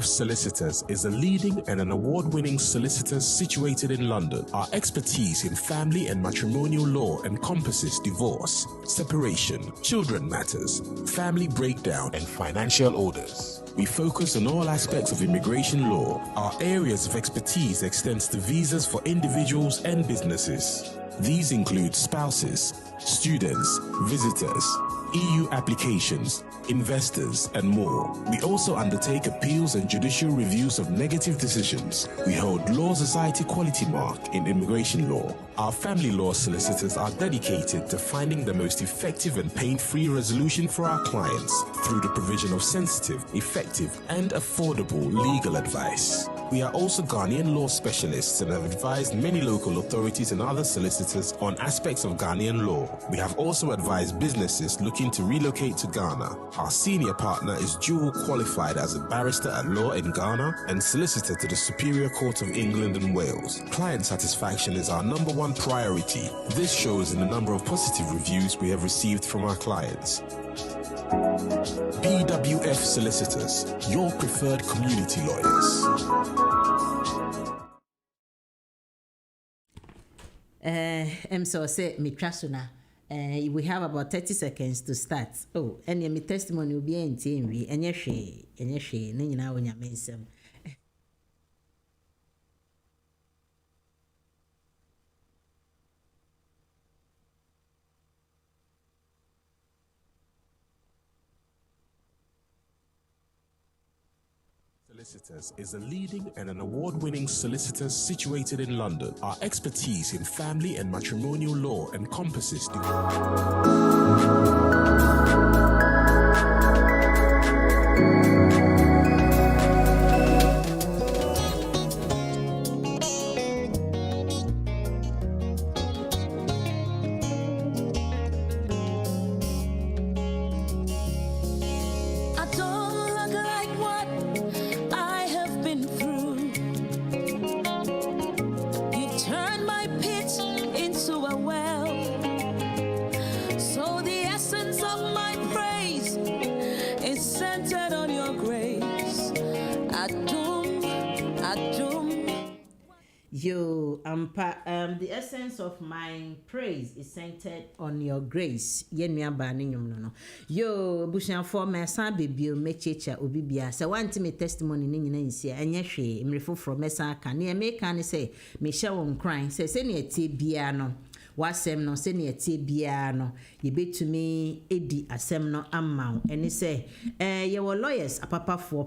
Solicitors is a leading and an award-winning solicitor situated in London. Our expertise in family and matrimonial law encompasses divorce, separation, children matters, family breakdown, and financial orders. We focus on all aspects of immigration law. Our areas of expertise extends to visas for individuals and businesses. These include spouses, students, visitors, EU applications, investors, and more. We also undertake appeals and judicial reviews of negative decisions. We hold Law Society Quality Mark in immigration law. Our family law solicitors are dedicated to finding the most effective and pain-free resolution for our clients through the provision of sensitive, effective, and affordable legal advice. We are also Ghanaian law specialists and have advised many local authorities and other solicitors on aspects of Ghanaian law. We have also advised businesses looking to relocate to Ghana. Our senior partner is dual qualified as a barrister at law in Ghana and solicitor to the Superior Court of England and Wales. Client satisfaction is our number one priority. This shows in the number of positive reviews we have received from our clients. Bwf Solicitors, your preferred community lawyers. So say me trasuna. We have about 30 seconds to start. Oh, and my testimony will be in TV. And yes, she, Nina, when you mention. Solicitors is a leading and an award-winning solicitor situated in London. Our expertise in family and matrimonial law encompasses the essence of my praise is centered on your grace. Yenua bani no. Yo bushan for me san bebio mechecha obibia. Se want me testimony ni nyina nsia enye hwe mrefo from mesa ka ne me ka ne say me hye won kran say se ne tie bia no wasem no se ne tie bia no ye betumi edi asem no amaw ene say ye wo lawyers apapafo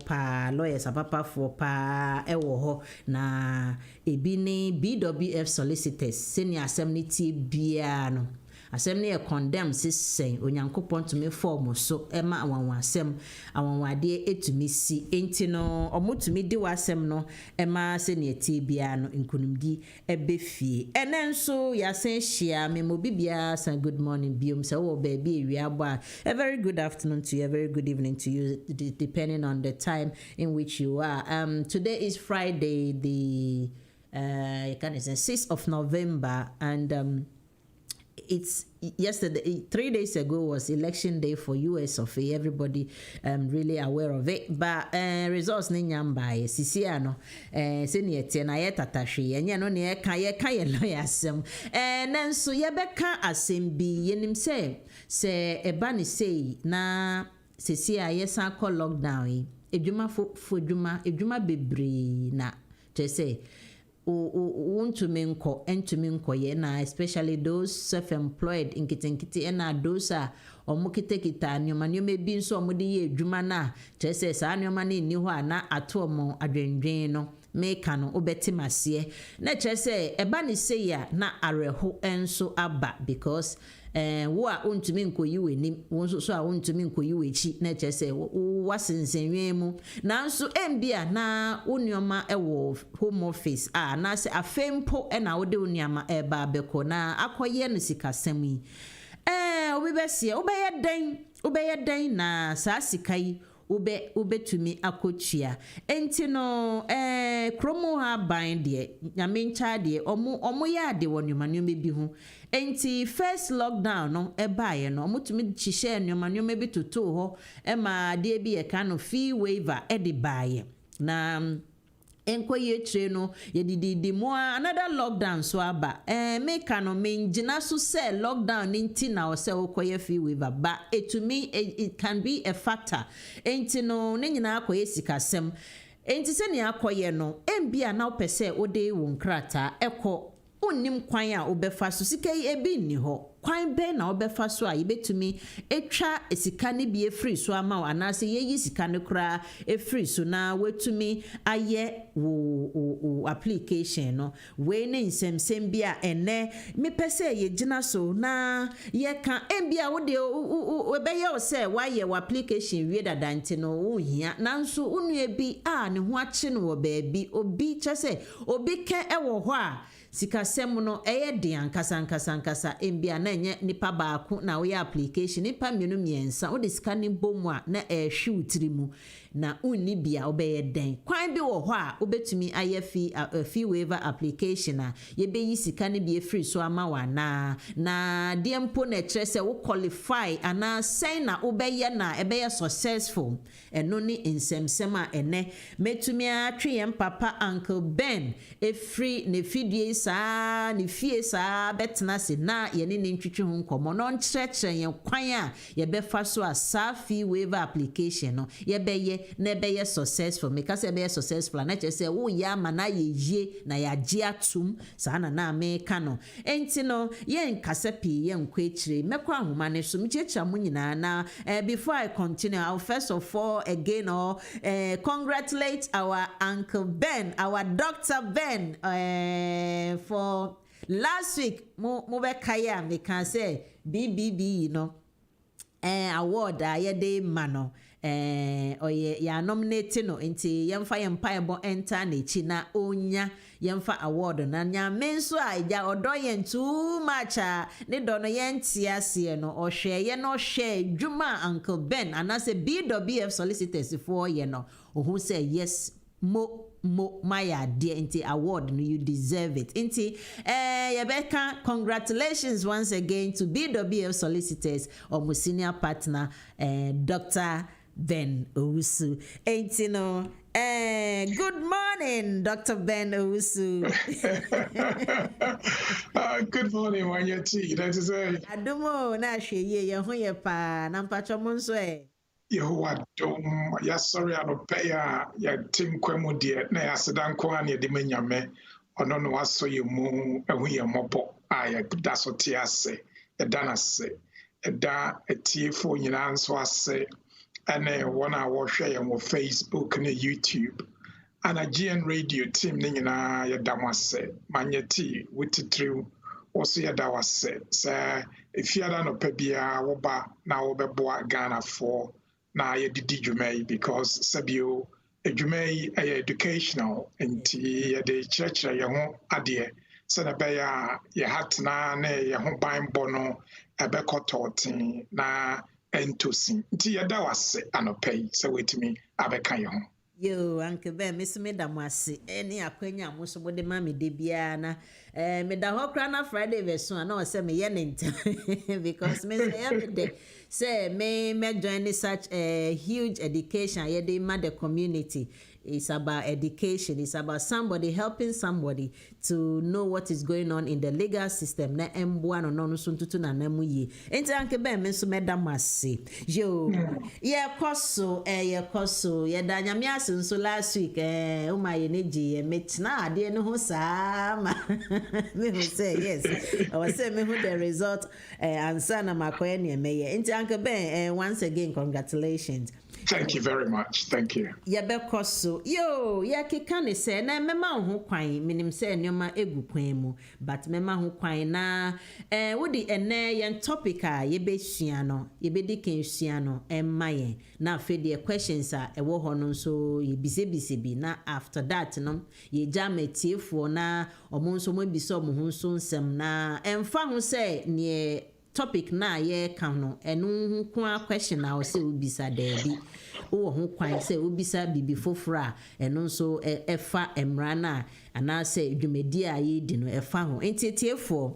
pa ewo ho na ebi ni Bwf Solicitors senior assembly tie bia no asem ne condemn sisen onyankopon to me form so ema awanwa asem awanwade etumi si enti no omutumi di wasem no ema se ne tie bia no nkunumdi ebefie enenso yasen hia me mobibia san good morning biom se wo baby ewiabo a very good afternoon to you, a very good evening to you depending on the time in which you are. Today is Friday the 6th of November and it's yesterday 3 days ago was election day for US of A. Everybody really aware of it, but results ni nyamba sisia no senior na yetatahwe enye no ne ka ye lawyers nanso ye beka asem bi yenim se eba ni sei na sisia yesa call lockdown edwuma fo edwuma bebre na say untumi nko ye na especially those self-employed nkitenkite na those omukitekita nyoma bi nso omudi ye edwuma na say sa nyoma na ni ho na ato omo adwendwen no meka no obeti masie na say eba ni say ya na areho enso aba because wo a untumi nkoyi weni wo nso so a untumi nkoyi wechi na say wasensenwen mu nanso embia na unioma ewo home office na say afempo na wo de uniama eba beko na akoye no sikasem yi obibesie obeye den na sa sikai ubetumi akochia enti no kromo ha ban de nyamencha de omo ya de wonumanu mebi hu enti first lockdown no ebaye no omutumi chihye nyumanu mebi toto ho ma de bi e ka no fee waiver de baye na enkoye tre no yedidi mo another lockdown so aba make no menjina so say lockdown nti na o say okoye fee waiver but to me it can be a factor enti no ne nyina akoye sikasem enti se ne akoye no embia na opese ode wo nkrata eko unnim kwan a obefa so sika ebi ni ho kwan be na obefa so a yebetumi etwa esika ne bi efri so ama ana se yeyi sika ne kura efri so na wetumi aye wo application no we ne nsem bia ene me pese ye gina so na ye kan embia wo de obeye o se wa ye wo application wie dadante no wo hia nanso unu bi a ne ho ache no wo baabi obi chese obi ke ewo ho a sikasem no eye de ankasa embia na nye nipa baako na wo application nipa mienu miensa wo de sika ne bomu a na ehwe utirimu na unni bia obeye den kwan bi wo ho a obetumi aye fee waiver application a yebeyi sika ne bi free so ama wa na de mpo na kire se wo qualify ana say na obeye na ebeye successful eno ni insemsem a ene metumi atwe yem papa Uncle Ben free ne fidie saa ne fie saa betena se na ye ne ntwitwe ho nkomo no nkyerɛkyerɛ yɛn kwan a yɛbɛfa so a saa fee waiver application no yɛbɛyɛ na ɛbɛyɛ successful meka sɛ ɛbɛyɛ successful na kyerɛ sɛ wo yɛ ama na yɛyie na yɛagye atom saa na meka no enti no yɛn kasa pii yɛn nkɔ akyire mɛkɔ ahoma ne so mkyerɛkyerɛ mo nyinaa na before I continue I'll first of all again congratulate our Uncle Ben, our Dr. Ben for last week mo be kaya me can say BBB award ye de mano oye ya nominate no nti yemfa yempa ebo enter na chi na onya yemfa award na nya menso a ja odo yen too much ne do no yentiase no ohwe ye no hwe dwuma Uncle Ben anase Bwf Solicitors for ye no who say yes my dear inti award no you deserve it inti Rebecca congratulations once again to Bwf Solicitors or my senior partner Dr. Ben Owusu inti no good morning Dr. Ben Owusu. Good morning 𝐼𝐚𝐤𝐞 that is adumo na hwe ye ho ye pa na mpacho mo nso Yehowa dom ya sorry anope ya tim kwemu de na ya sedan ko an ye de manyame ono no waso ye mu ehu ye mopo ya da so te ase e da na se e da etiefo nyina nso ase ene wona wo hwe ye mo Facebook na YouTube ana GN radio team ni nyina ya da wase manyeti wutitiriw also ya da wase se efiada no pa bia wo ba na wo beboa Ghana for na ye didi dwumai because sabio edwumai educational nti ye de church ye ho ade se na be ya ye hatna na ye ho ban bono ebe kototin na entosin nti ye da wase anopai se wetimi abeka ye ho yo Uncle Ben miss me da mwase eni akwanya mo so bode ma me de bia na me da ho kra na Friday version na o se me ye nent because me every day say me join such a huge education ye dey ma the community. It's about education. It's about somebody helping somebody to know what is going on in the legal system. Na emboa no no so ntutu na namu yi. Enti Uncle Ben me so medam ase. Yo. Ye koso ye da nyame ase so last week o ma ye neji ye metna ade no ho saa ma. Me who say yes. I was say me who the result answer na makoye ne meye. Enti Uncle Ben once again congratulations. Thank you very much. Thank you. Yabekoso. Yo, ya keka ne se na mema ho kwan minim se nyoma egu kwan mu but mema ho kwan na wodi ene yen topic a yebesua no yebedi kensua no emma na afede questions a ewo ho no so yebise bi na after that no ye jametiefo na omo nso mo bisa omo ho nso nsem na emfa ho se ne topic na ye kan no enu ho question na o se ubisa dabi o ho kwan se ubisa bibi fofora enu so efa emra na anaasɛ dwumadi a yɛdi no ɛfa ho ntiefoɔ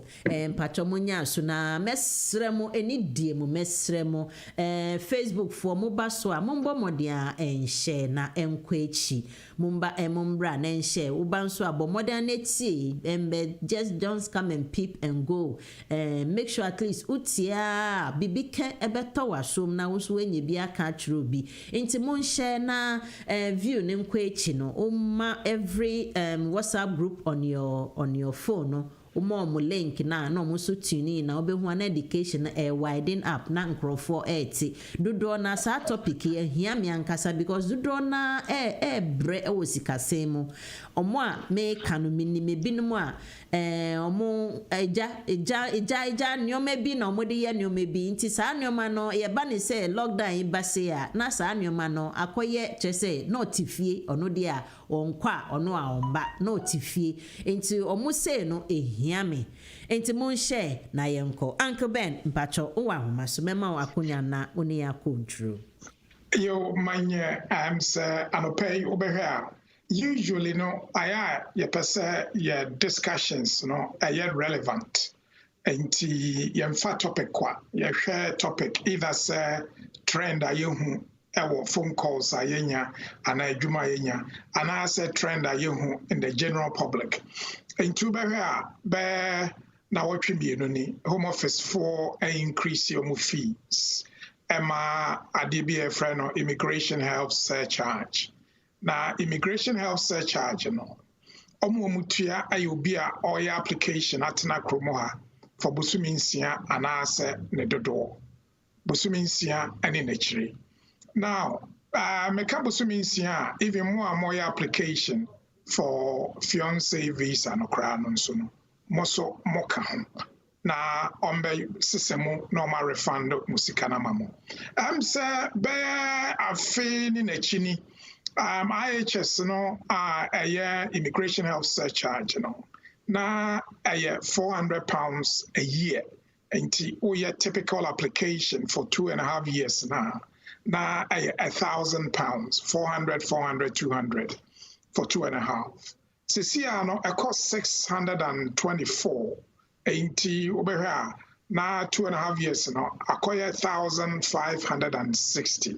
mpatwɔ mo nya so na mɛsrɛ mo ani die mu mɛsrɛ mo Facebook foɔ mo ba so a mombɔ mmɔden a ɛnhyɛ na ɛnkɔ akyi momba mombra na ɛnhyɛ woba nso abɔ mmɔden na tie just don't come and peep and go make sure at least utia bibi ke ɛbɛtɔ wasom na wo so enye bi aka atwere obi nti monhyɛ na view ne nkɔ akyi no every WhatsApp group on your phone no mo link na mo so tuni na obehu an education widen up na nkrofo dodo na sa topic hia me ankasa because dodo na bre wo sikasem mo omo a me kanu minime binom a omo eja nyoma bi na omo de ye nyoma bi nti sa nyoma no ye ba ne say lockdown ba say a na sa nyoma no akoye kyese na otifie ono de a onkwa ono a omba na otifie nti omo say no hiame enti monhyɛ na yɛnkɔ Uncle Ben mpacho owa homa so mema wa akonya na oni akontro yo manye say anopay obehwa usually no aya yepese ye discussions no relevant enti yemfa topic kwa ye share topic either say trend ayehu ewo phone calls ayenya ana adwuma ayenya ana say trend ayehu in the general public into be na watwe bienu ni home office for increase your fees ema adebi e friend no Immigration Health Surcharge na Immigration Health Surcharge no omutua ayobi a oya application atena kromo ha for bosuminsia ana ase ne dodo bosuminsia ane nachiri now meka bosuminsia even more application for fiancé visa no kra no nso no moso moka ho na ombe sisemu normal refund musika na mamo say be afi ni nachini IHS no Immigration Health Surcharge no na £400 a year nti your typical application for 2.5 years na £1,000 400 200 for 2.5. Sisiano it cost 624. Ain't over here now 2.5 years now. Acquire 1,560.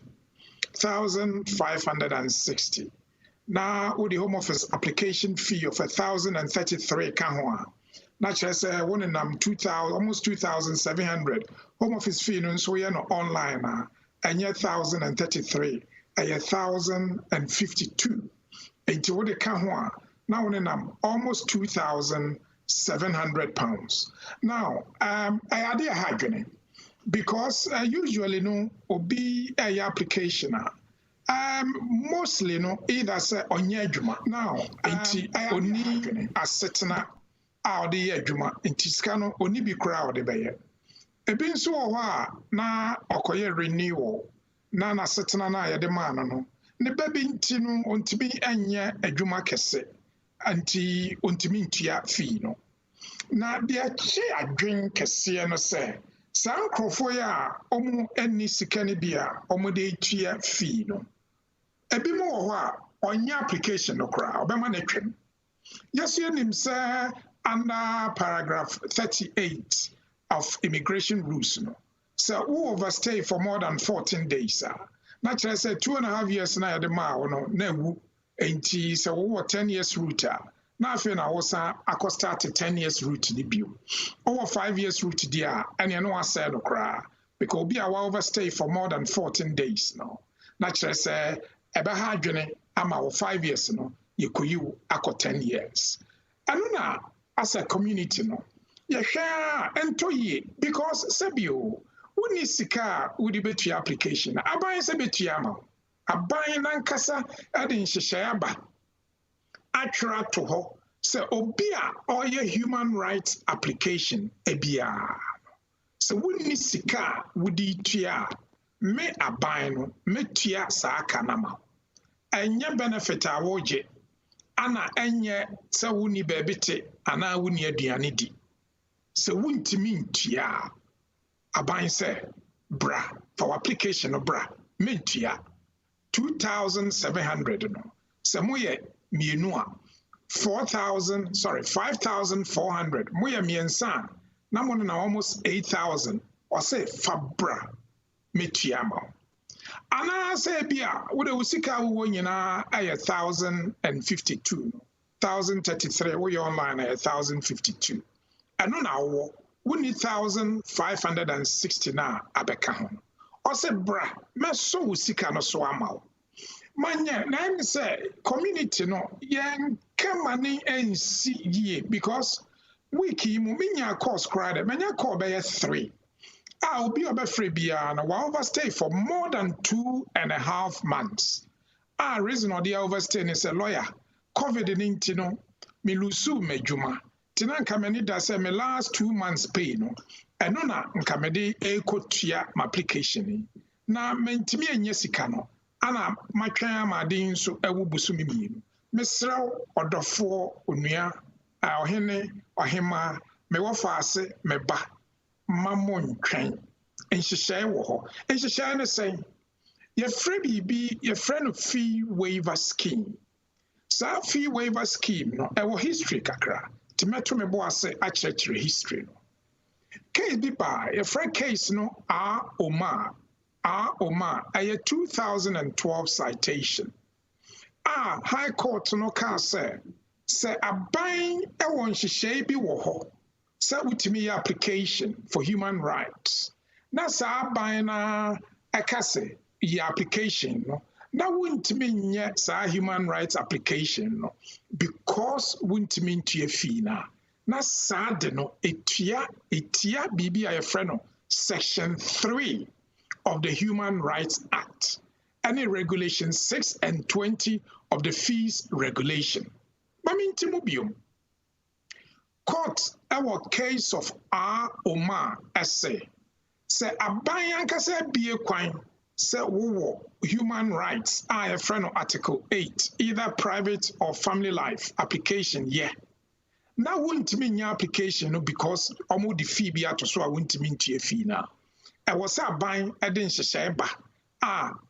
1,560. Now with the Home Office application fee of 1,033 kahwa. Naturally, say one in 2,000 almost 2,700. Home Office fee no so you know online and yet 1,033 1,052. Into what they can now on almost £2,700. Now, I had a hygiene because usually no obi a application mostly no either say onyejuma now oni asetena out the ejuma inti skano oni bi crowd de beye ebi nso wo a na okoye renewal na asetena na ye de man no ne baby nti no ontimi anya adwuma kese anti ontimi ntua fee no na de achi adwen kese no se san krofo ya omu eni sika ne bia omu de tua fee no ebi mo wo a onya application no kra obema na twem yes yenim se under paragraph 38 of immigration rules no so who overstay for more than 14 days naturally say 2.5 years na yade ma no na wu enti se wo 10 years route na afi na wo sa akosta 10 years route ni bio over 5 years route dia ene no asa no kra because obi a wa overstay for more than 14 days no naturally say ebe ha adwene ama wo 5 years no yekoyi akọ 10 years anuna as a community no ye hwa entoye because sabio woni sika wodi betu application aban se betu ama aban nankasa ade nhyehyɛ aba atwera to ho se obi a oye human rights application ebia se woni sika wodi tua me aban no metua saa kanama enye benefit a woje ana enye se woni bebite ana woni aduane di se wontimi ntua aban say bra for application no bra mentua 2,700 no se moye mienu a 5,400. Moya miensa. Na mo na almost 8,000. Or say fabra metuama. Ana say bia wo usika wo nyina ay 1,052. 1,033 we online ay 1,052. Ano na wo need 1,560 na abeka ho. Or say bra me so usika no so ama. Manya na say community no yen kamani ensi ye because wiki mu minya course crowd menya call be 3. I'll be free beyond overstay for more than 2.5 months. Reason or the overstay is a lawyer. COVID-19 no me lusu me juma. Tina kameni da say me last 2 months pay no. Eno na nkamedi ekotua my application. Na mentimi enye sika no. Ana matwan amadin so ewu busumi mienu. Mesraw odofo onua ohene ohema me wofa ase me ba. Mamon train and she wo and she shine say your friend be your friend of fee waiver scheme. So fee waiver scheme no our history kakra to metro me bo say actually history no case be by your friend case no 𝐻𝐼𝐸𝐿𝐼 a 2012 citation high court no can say aban e won hyehyɛ bi wo ho. So ultimate application for human rights. Na sa ban na akase your application no. Na wouldn't mean yet sa human rights application no because wouldn't mean to your fee na. Na sa de no etia bibi a friend no section 3 of the Human Rights Act. Any regulation 6 and 20 of the fees regulation. Mamintimubium. Court our case of 𝐻𝐼𝐸𝐿𝐼 essay. Say aban ankasa bie kwan say wo human rights a friend of article 8 either private or family life application Now wouldn't mean your application no because almost the fee be out so I wouldn't mean to your fee now. I was a buying I didn't say ba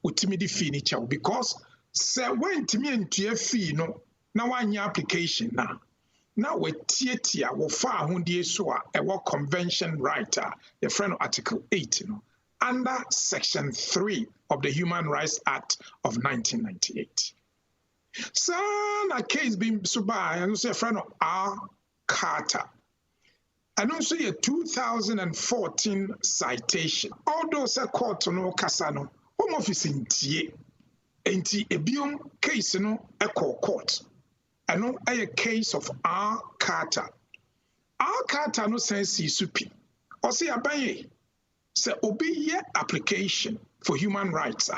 ultimate the fee because say when to me into your fee no now one your application now. Now we tietia wo fa ahundie so a ewo convention writer the friend of article 8 under section 3 of the Human Rights Act of 1998. So na case being so by and say friend of 𝐻𝐼𝐸𝐞. And also a 2014 citation. Although the court no kasa no home office ntie enti ebiom case no echo court. Ano a case of 𝐻𝐼𝐸𝐞. 𝐻𝐼𝐸𝐞 no sense supi. O say abaye say obi ye application for human rights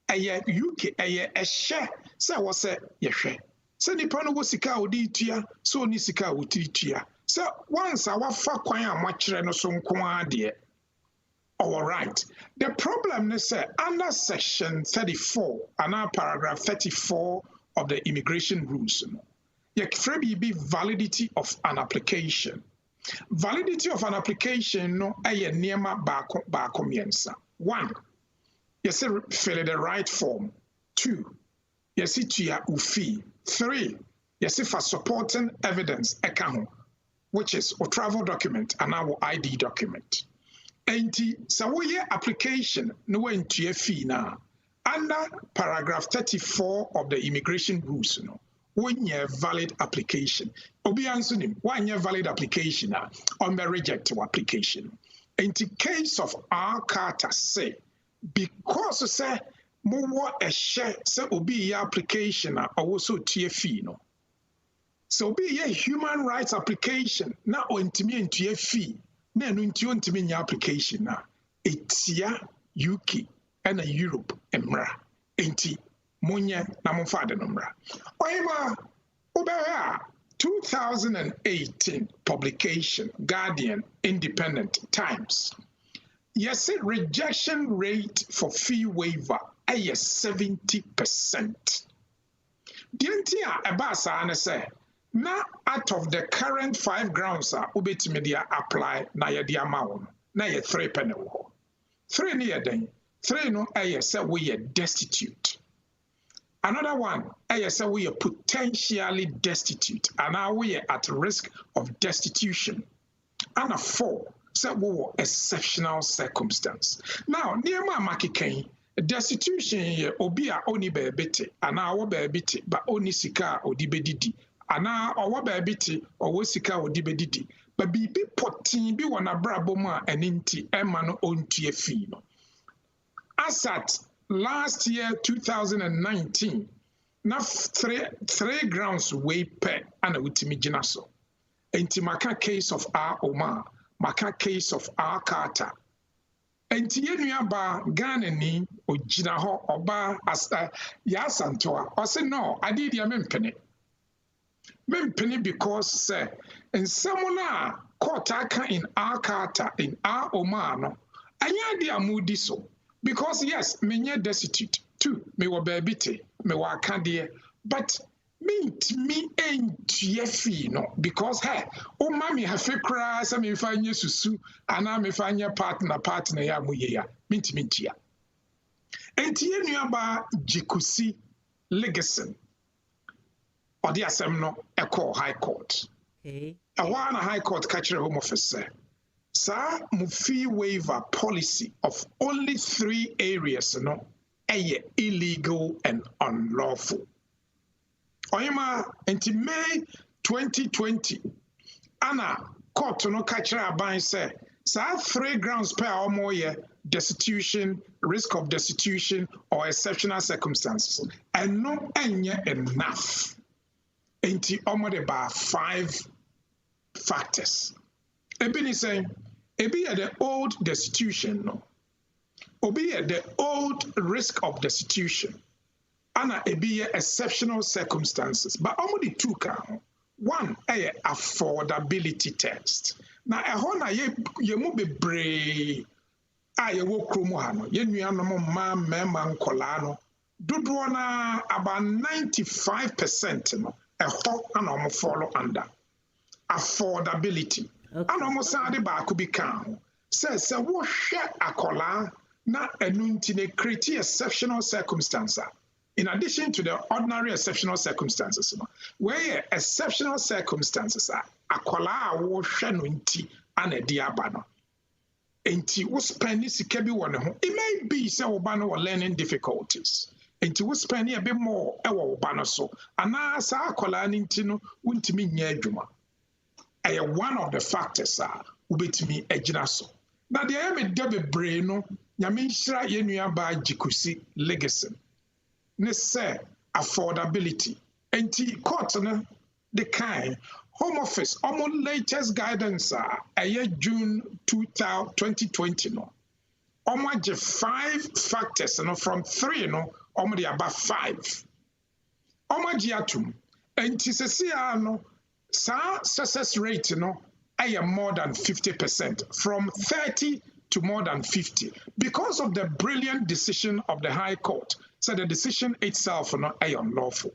eye UK eye ehye say wo say yehwe. Say nipa no wo sika odi tua so ni sika wotiri tua. Say once awafa kwan a mwakire no so nko ade. All right. The problem is under section 34 and paragraph 34 of the immigration rules, be validity of an application. Validity of an application no aye niema bako miensa. 1. You say fill the right form. 2. You see tuya ufi. 3. You see for supporting evidence ekaho, which is a travel document and our ID document. And so we application no way into your fee now. Under paragraph 34 of the immigration rules, when you have valid application, obi answer him, when you have valid application, on the reject application. In the case of 𝐻𝐼𝐸𝐞 say, because say more a share say obi application or also tie fee no. So be a human rights application now ontimi into your fee, na no ntimi nya application na etia UK and Europe emra enti monye na momfa de nomra oyema obera 2018 publication Guardian Independent Times. Yes, rejection rate for fee waiver is 70%. Dientia ebasa ane say na out of the current 5 grounds ubetimi dia apply na ye dia mawo na ye 3 penny wo 3 ne ye den 3 no say we are destitute. Another one, say we are potentially destitute, and now we are at risk of destitution. And a 4, say we were exceptional circumstance. Now, near my makikain, destitution ye obi a oni beebiti, and our beebiti, but oni sika or dibedidi, and our beebiti or sika or dibedidi. But be potting be one a braboma and inti emano onti fino. As at last year, 2019, now three grounds way pay and a witimi jinaso. Enti maka case of 𝐻𝐼𝐸𝐿, maka case of 𝐻𝐼𝐸𝐞. Enti yenua ba Ghana ni ojina ho oba asta ya santoa. O say no, adi dia mempene. Mempene because say nsamona court aka in 𝐻𝐼𝐸𝐞 in 𝐻𝐼𝐸𝐿 no. Anya dia mudi so. Because yes, menye destitute. 2, me wo baby me wo akade, but me ain't fee no, because hey, oh mommy have a cry, some me find you susu, and I me find your partner ya muya, mint ya. And ye knew about �𝐸𝐸𝐞 𝐬𝐸𝐸𝐿, or the assembly call High Court. A one High Court catcher home office. Sir, fee waiver policy of only 3 areas, no, illegal and unlawful. Oyema until May 2020, Anna court no catcher aban say, sir, 3 grounds per or more year destitution, risk of destitution, or exceptional circumstances, and no enya enough. Until almost about 5 factors. Ebini saying, Ebi the old destitution, no. Obi the old risk of destitution. Ana ebi exceptional circumstances. But only 2 count. 1 affordability test. Now ehona ye mu bebre ye wo kromo ha no. Ye nua no ma mema nkola no. Dodo na about 95% no. Eho ana omo follow under affordability. And almost Sunday back could be calm. Says, what share a collar, not a nuntine create exceptional circumstance. In addition to the ordinary exceptional circumstances, where exceptional circumstances are a collar or shanunti and a diabano. Enti was spending sikebi one. It may be so obano or learning difficulties. Enti was spending a bit more ewa obano so. And now sa collar nintino wouldn't mean yejuma. One of the factors are ubetimi ejina so. Na the eme debe brain no nyame nhira ye nua ba �𝐸𝐸𝐞 𝐬𝐸𝐸𝐿. Ne say affordability. Enti court no the kind home office almost latest guidance June 2020 no. Almost 5 factors no from 3 no almost about 5. Almost atum. Enti sesi no success rate, more than 50%, from 30 to more than 50, because of the brilliant decision of the High Court. So the decision itself, unlawful.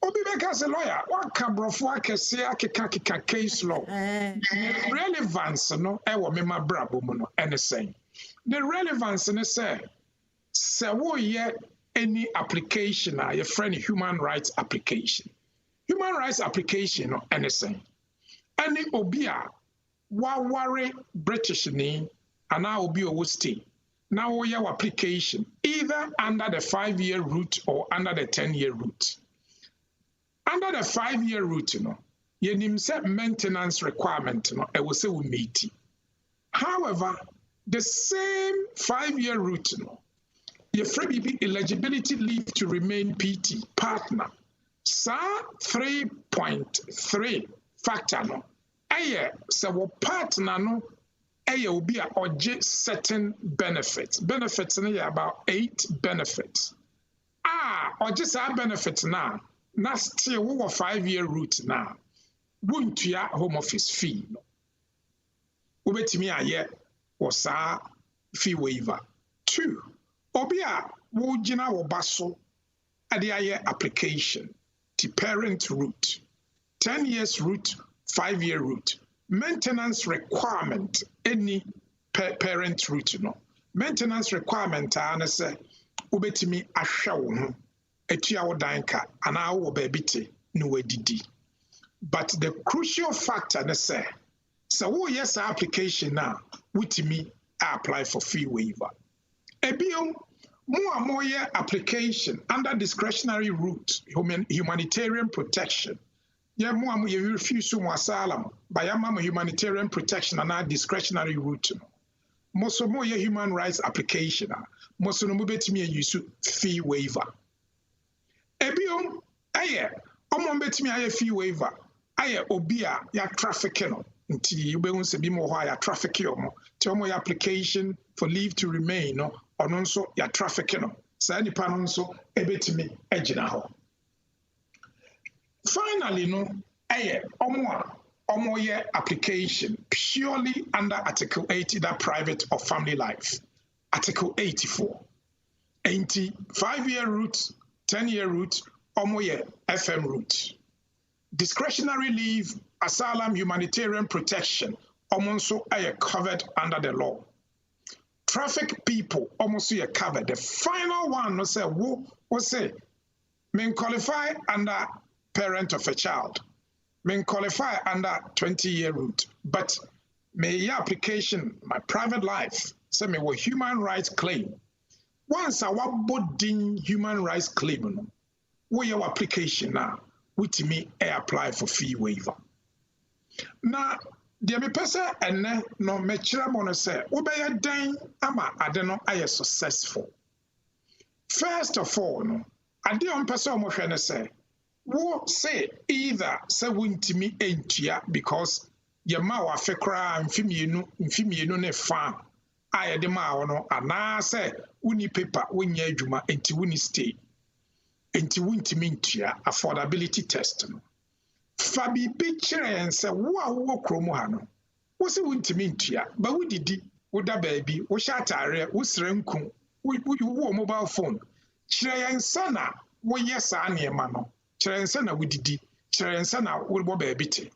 Obi Beka say lawyer, what can brofo akeka case law? Relevance, ewo mema brabo mu no, anything. The relevance, say wo ye any application, your friend human rights application. Human rights application or anything. Any obia wa worry British ni and now obi o stay. Now your application either under the 5-year route or under the 10-year route. Under the 5-year route, you nim set maintenance requirement I will say we meet. However, the same 5-year route, your free eligibility leave to remain PT partner. Sa 3.3 factor no so wo partner no will be a certain benefits no about 8 benefits or just our benefits now still we 5-year route now won't ya home office fee no ubetimi aye was sa fee waiver 2 obi a wo gina wo baso ade aye application parent route, 10 years route, 5-year route, maintenance requirement, any parent route, Maintenance requirement, I say, ubetimi ashawo, etua wo dan ka ana wo baabi te no wadidi. But the crucial factor is say, so wo yes application now, witimi apply for fee waiver. Ebio more application under discretionary route, humanitarian protection. Yeah, more you refuse to asylum by a humanitarian protection and our discretionary route. Most of more human rights application. Most of them betimi use fee waiver. Ebio aye, betimi aye fee waiver. Aye obia ya trafficking. Nti you be unse bi mo ya trafficking mo. Tell me application for leave to remain no or nso ya trafficking no. Sa nipa no nso ebetimi agina ho. Finally no aye omo ye application purely under Article 80 that private or family life. Article 84. 5-year route, 10-year route, omo ye FM route. Discretionary leave, asylum, humanitarian protection, almost are covered under the law. Traffic people almost are covered. The final one will say, may qualify under parent of a child, may qualify under 20-year route, but may your application, my private life, say me what human rights claim. Once our body human rights claim, what your application now? With me, I apply for fee waiver. Now, the person and no mature mono say, Obey dan ama adeno I successful. First of all, no, I did person mo say, wo say either say wint me entia because your ma wa fekra mfimienu ne fa I de ma no ana say uni paper wonya adwuma enti wuni stay. Enti wuntimi ntua affordability test no fa bibi kyerɛ yɛn sɛ wo a wowɔ kurom ha no wo sɛ wuntimi ntua ba wodidi woda baabi wohyɛ atare wo srɛ nku wo mobile phone kyerɛ yɛn sɛ na woyɛ saa nneɛma no kyerɛ yɛn sɛ na wodidi kyerɛ yɛn sɛ na wobɔ baabi te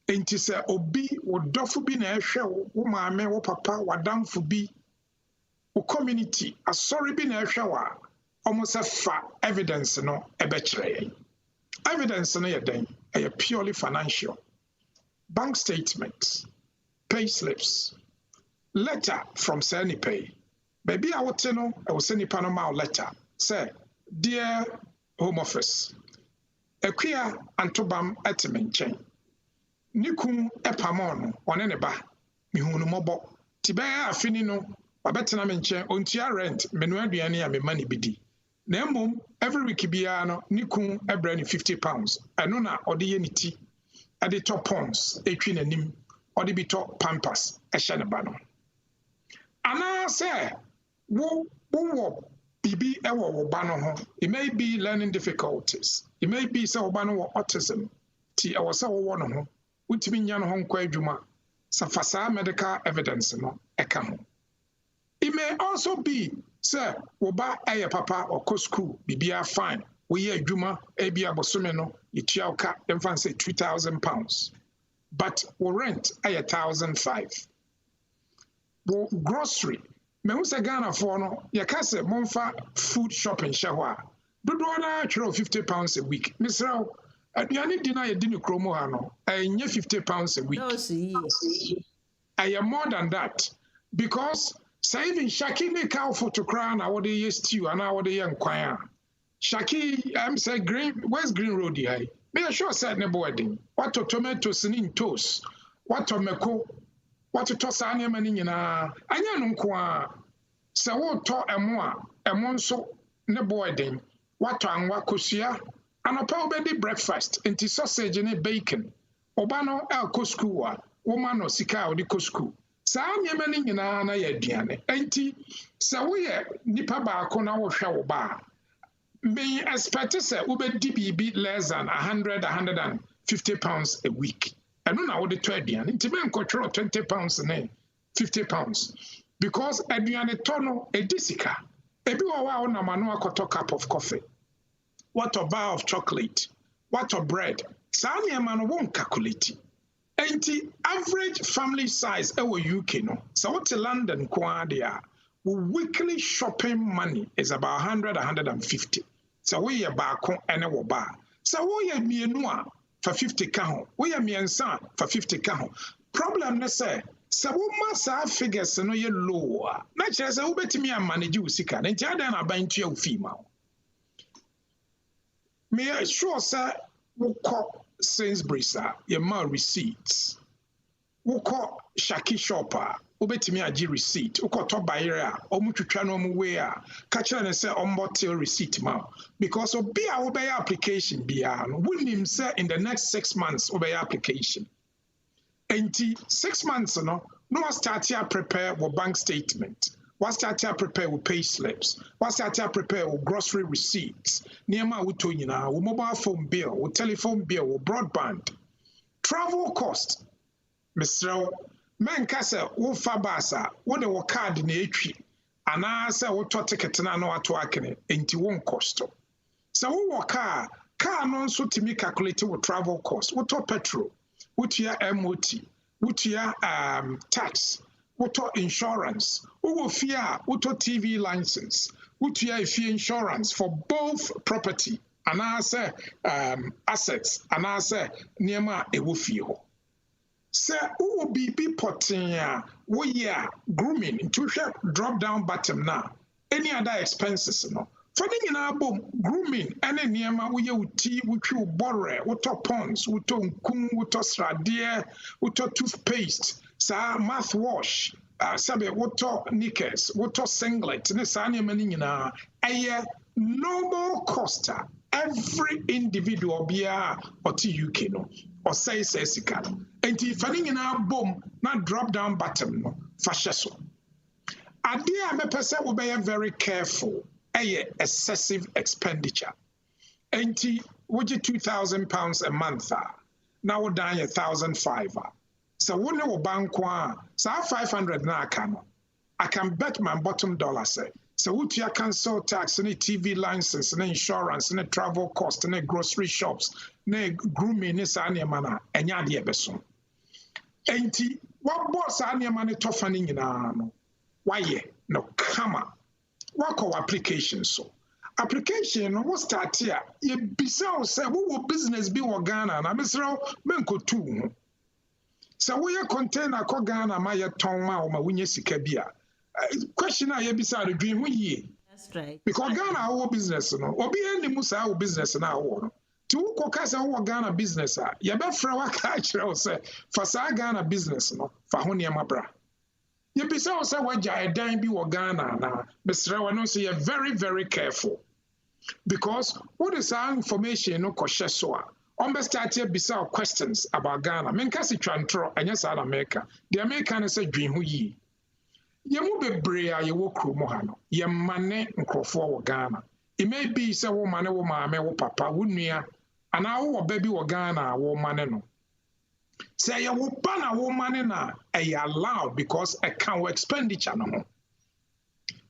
enti sɛ obi wo dɔfo bi na ɛhwɛ wo maame wo papa wadamfo bi wo community asɔre bi na ɛhwɛ wo almost a evidence no ebetray. Evidence no yɛ purely financial. Bank statements, pay slips, letter from Pay. Baby I would no, I will send you a letter. Say, dear Home Office, Equia Antobam Etimenchen. Nikum epamon, one eneba, mihunu mobo. Tibaya afinino, Babetana menchen, ontia rent, menuaduani a me money bidi. Nemo every week biano nikun ebrani £50. Eno na ode ye ni ti ade top pons etwi nanim ode bi top pampers ehye ne ba no. Ana say wo bibi ewo wo ba no ho. It may be learning difficulties. It may be say wo ba no wo autism. Ti ewo say wo no ho. Wutimi nya no ho nkwa adwuma. Safasa medical evidence no eka ho. It may also be sir, woba eye papa or co school, bibia fine. We ye juma ebia bosumeno, yitua ka dem fan say £2,000. But we rent aye 1,500. Wo grocery, me hu se Ghana for no, ye ka se monfa food shopping shahwa. Dodo na chiro £50 a week. Misrao, aduane dina ye dinu kromo ha no, enye £50 a week. No, see. Aye more than that because say even Shaki ne cow for to crown I would ye stew and I would young choir. Shaki, I'm say green, where's Green Road here? Be a sure said no wedding. What to tomatoes in toast? What to meko? What to toss any money in a anya qua? So what to a monso ne boarding? What to and what cosia? And a power bedi breakfast into sausage and bacon. Obano el coskua, woman or sika or the coscu. Saa nyemani nyina na yɛ aduane enti sɛ woyɛ nipa baako na wohwɛ wo ba me expect sɛ wobɛdi biribi less than £150 a week ɛno na wode tɔ aduane nti menkɔtwerɛ £20 ne £50 because aduane tɔ no ɛdi sika ebi wɔ hɔ a wonam ano akɔtɔ cup of coffee what a bar of chocolate what a bread saa nneɛma no won't calculate. Average family size ewo UK no. So what London kwa dia, weekly shopping money is about 100, 150. So we are back on and a bar. So we are me for 50 count. We are me and son for 50 count. Problem na say. So we must figures no ye lower. Not just a bit me and manage you sick and then I bind to your female. Me sure, sir, we call Sainsbury's, your ma receipts. We call Shaki Shopper, ubetimi aji receipt. We call top buyer, omutucha no muwea. Catch and say ombotil receipt ma. Because obi a obey application biya. Wouldn't say in the next 6 months obey application. 6 months no start here prepare with bank statement. What start here prepare with pay slips. What start here prepare with grocery receipts. Niema wuto nyina, with mobile phone bill, with telephone bill, with broadband. Travel cost. Mr. Men kasa wo fa basa, wo de wo card na etwi. Ana say wo to ticket na no ato akene, enti won cost. So wo car no nso timi calculate with travel cost. Wo to petrol, wo tia MOT, wo tia tax, wo to insurance, wo fear, wo to TV license, wo tia fee insurance for both property and say assets and say niema e wo fie ho. Sir, who will be potting grooming to drop down bottom now. Any other expenses, no. Funding in our boom, grooming, any near we tea, which you borrow, what ponds, what kum, what sradia, what toothpaste, mouthwash, sabe, what knickers, what singlet, and a sunny meaning in a normal costa. Every individual beer or TUK no or say sikano. And if in our boom, not drop down bottom no fashion. Idea me person will be very careful. Excessive expenditure. And would you £2,000 a month? Now we're down 1,500. So when you bank so 500 now I can bet my bottom dollar say. So what you cancel tax, any TV license, any insurance, any travel cost, any grocery shops, any grooming, any sanya mana, and yadi ebeson. Enti, what boss sanya money toughening in ano? Why no kama? What call application so? Application what start here? You bizarre say what will business be wa Ghana? Na Mr. Menko too. So we are container ko Ghana ma ya ton ma o ma winye sika bia. Question I beside the dream we. That's right. Because Ghana our business no. Obi any musa our business na our. To ko kasa our Ghana business ya be fra wa ka kire say for sa Ghana business no fa ho niam bra. You be say waja a dan bi wo Ghana na Mr. Wa no say you're very very careful. Because what is our information no ko hye so a on be start here bisa questions about Ghana. Menka si twantro anya South America. The American say dream hu yi. Yemu bebre a yewo kromo ha no ye mane nkrofo wo Ghana. It may be say wo mane wo maame wo papa wo nua ana wo baby wo Ghana wo mane no. Say ye wo ba na wo mane na e allowed because account expenditure no.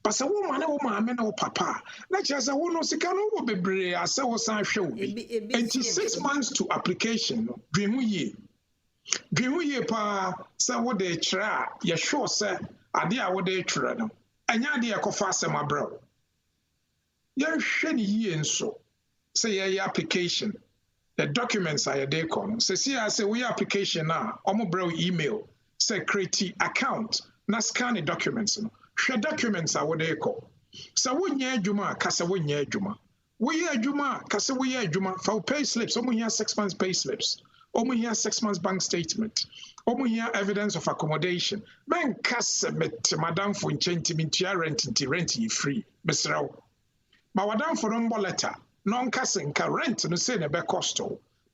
But say wo mane wo maame na wo papa na just say wo no sika no wo bebre ase wo san hwe wo. 6 months to application no dream ye. Dream ye pa say wo de kira ye sure say ade a wo de twere no anya ade ekofa asem abro ye hwe ni yie nso say ye application the documents are de kon say we application na omo bro email say create account na scan the documents no hwe documents are wo de ko say wo nya adwuma ka say wo nya adwuma wo ye adwuma ka say wo ye adwuma for pay slips omo nya 6 months pay slips omo nya 6 months bank statement. Omo here evidence of accommodation. Men kase met madam for ntia rent you free. Mr. Ma madam for number letter. Non kase nka rent no say na be cost.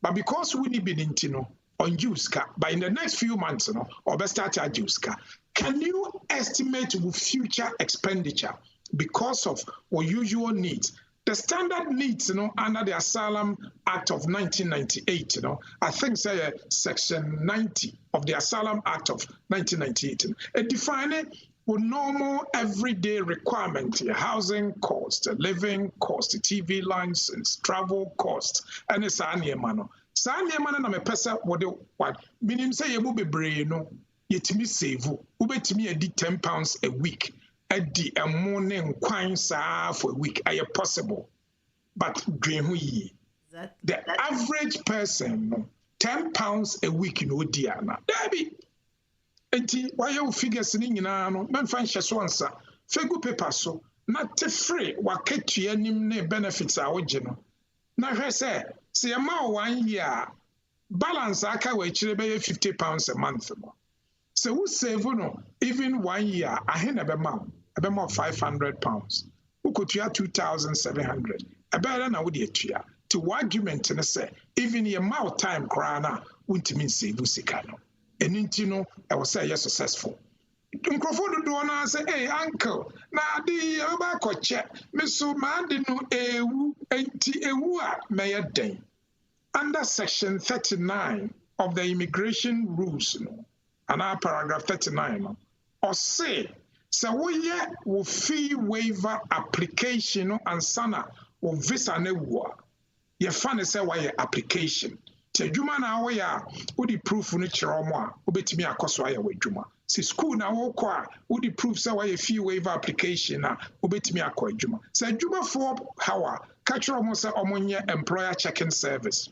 But because we need no on use car, but in the next few months no or be start to use car. Can you estimate with future expenditure because of our usual needs? The standard needs, under the Asylum Act of 1998, I think say Section 90 of the Asylum Act of 1998, it defines with normal everyday requirement, housing cost, living cost, TV license, travel cost, and it's Sanyemano. Sanyemano na me pesa what meaning say you be brave no, yet me save you, ubetimi edi £10 a week. At the morning coins for a week, are you possible? but dwen ho yi. The average person, £10 a week in Odiana. Debbie, enti why you figures in no, man find Shaswansa, Fegu paper so, not free, what catch you any benefits our general. Now, I say, a more 1 year balance, I can wait £50 a month. So, who save no, even 1 year, I had a more £500. Who could you have 2,700? A better than I would yet to argument and say, even the amount time crana wouldn't mean save Usikano. And you know, I was say, yes, successful. Microphone do na say, hey, uncle, na di abako check, Misso Mandino ewu, enti ewua mayadeng. Under section 39 of the immigration rules, and our paragraph 39, or say, we will fee waiver application and sana or visa newa. Ye fan say why application. Te juma na we ya udi proof ni chiromo a obetimi akoso aye we juma. Si school na wo kwa udi proof say why fee waiver application na obetimi akọ juma. Say juma for hawa ka chiromo say omonye employer checking service.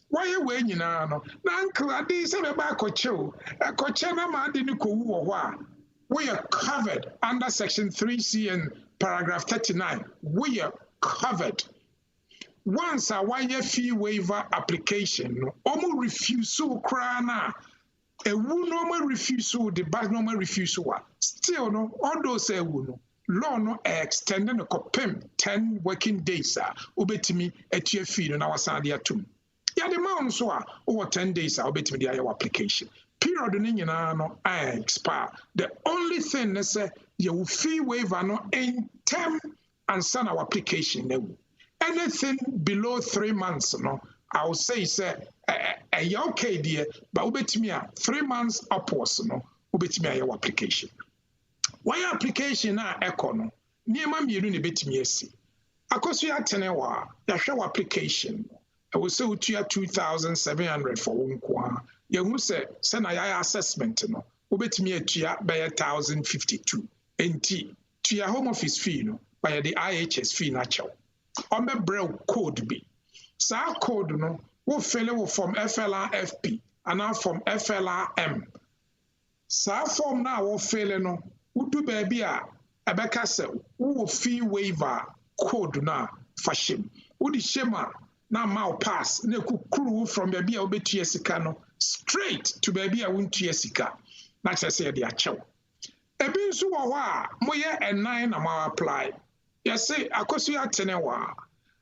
Why we nyina no na uncle adi say be ba akọche na ma adi ni ko wu wo a we are covered under section 3C and paragraph 39. We are covered. Once a 1 year fee waiver application, omo refusal crana, a normal refusal, the back normal refusal, still no, all those say no, law no extending a copim 10 working days, obetimi at your fee on our sandia too. Ya the man so over 10 days, obetimi the application. Period no I expire. The only thing they say you fee waiver no in term and send our application. Anything below 3 months, no, I will say okay, dear, but ubetimi 3 months upwards, no, ubetimi your application. Why application na echo no? Niema mienu ne betimi asi. Akoso ya tenewa, ya hwe application. I will say utu ya 2,700 for unkwa. Ya hu se na ya assessment no, ubetimi atua by 1,052. Enti, to your home office fee no, by the IHS fee na chow. On the brew code be. So code no, we fill from FLRFP and now from FLRM. So form now we fill no, we do baby a beka se we fee waiver code na fashion. We di shema na mau pass ne kukuru from baby a obetu sika no straight to baby a wuntu sika. Na say dey achew. Ebi nso wo a moye ennan na ma apply. Yes, say akoso ya tenewa.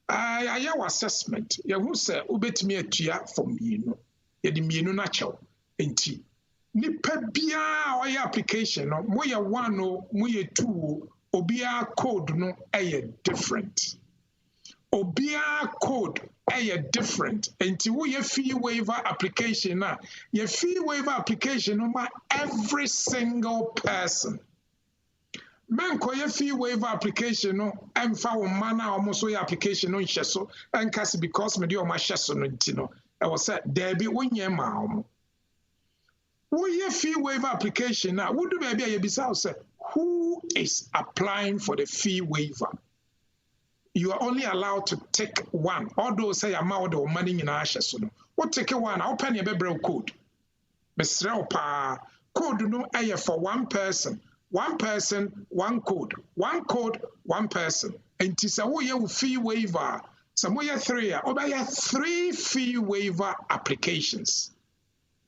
Ayaw assessment. Ya hu se ubetimi atua for mienu. Ye di mienu na chew. Enti nipa bia oya application no moye 1 o moye 2 o obia code no different. Obia code different. Enti wo ye fee waiver application na ye fee waiver application no ma every single person. Men koye fee waiver application no emfa wo mana almost so application no nhyeso enkase because me de o ma hyeso no ntino e was say there be wonye ma omo wo ye fee waiver application na wo do baby a yebisa say who is applying for the fee waiver. You are only allowed to take one. Although say amount of money in hyeso no what take one I'll pen your bebre code mesrel pa code no for one person. 1 person, 1 code. 1 code, 1 person. And to say, oh, you fee waiver. Some way 3, or 3 fee waiver applications.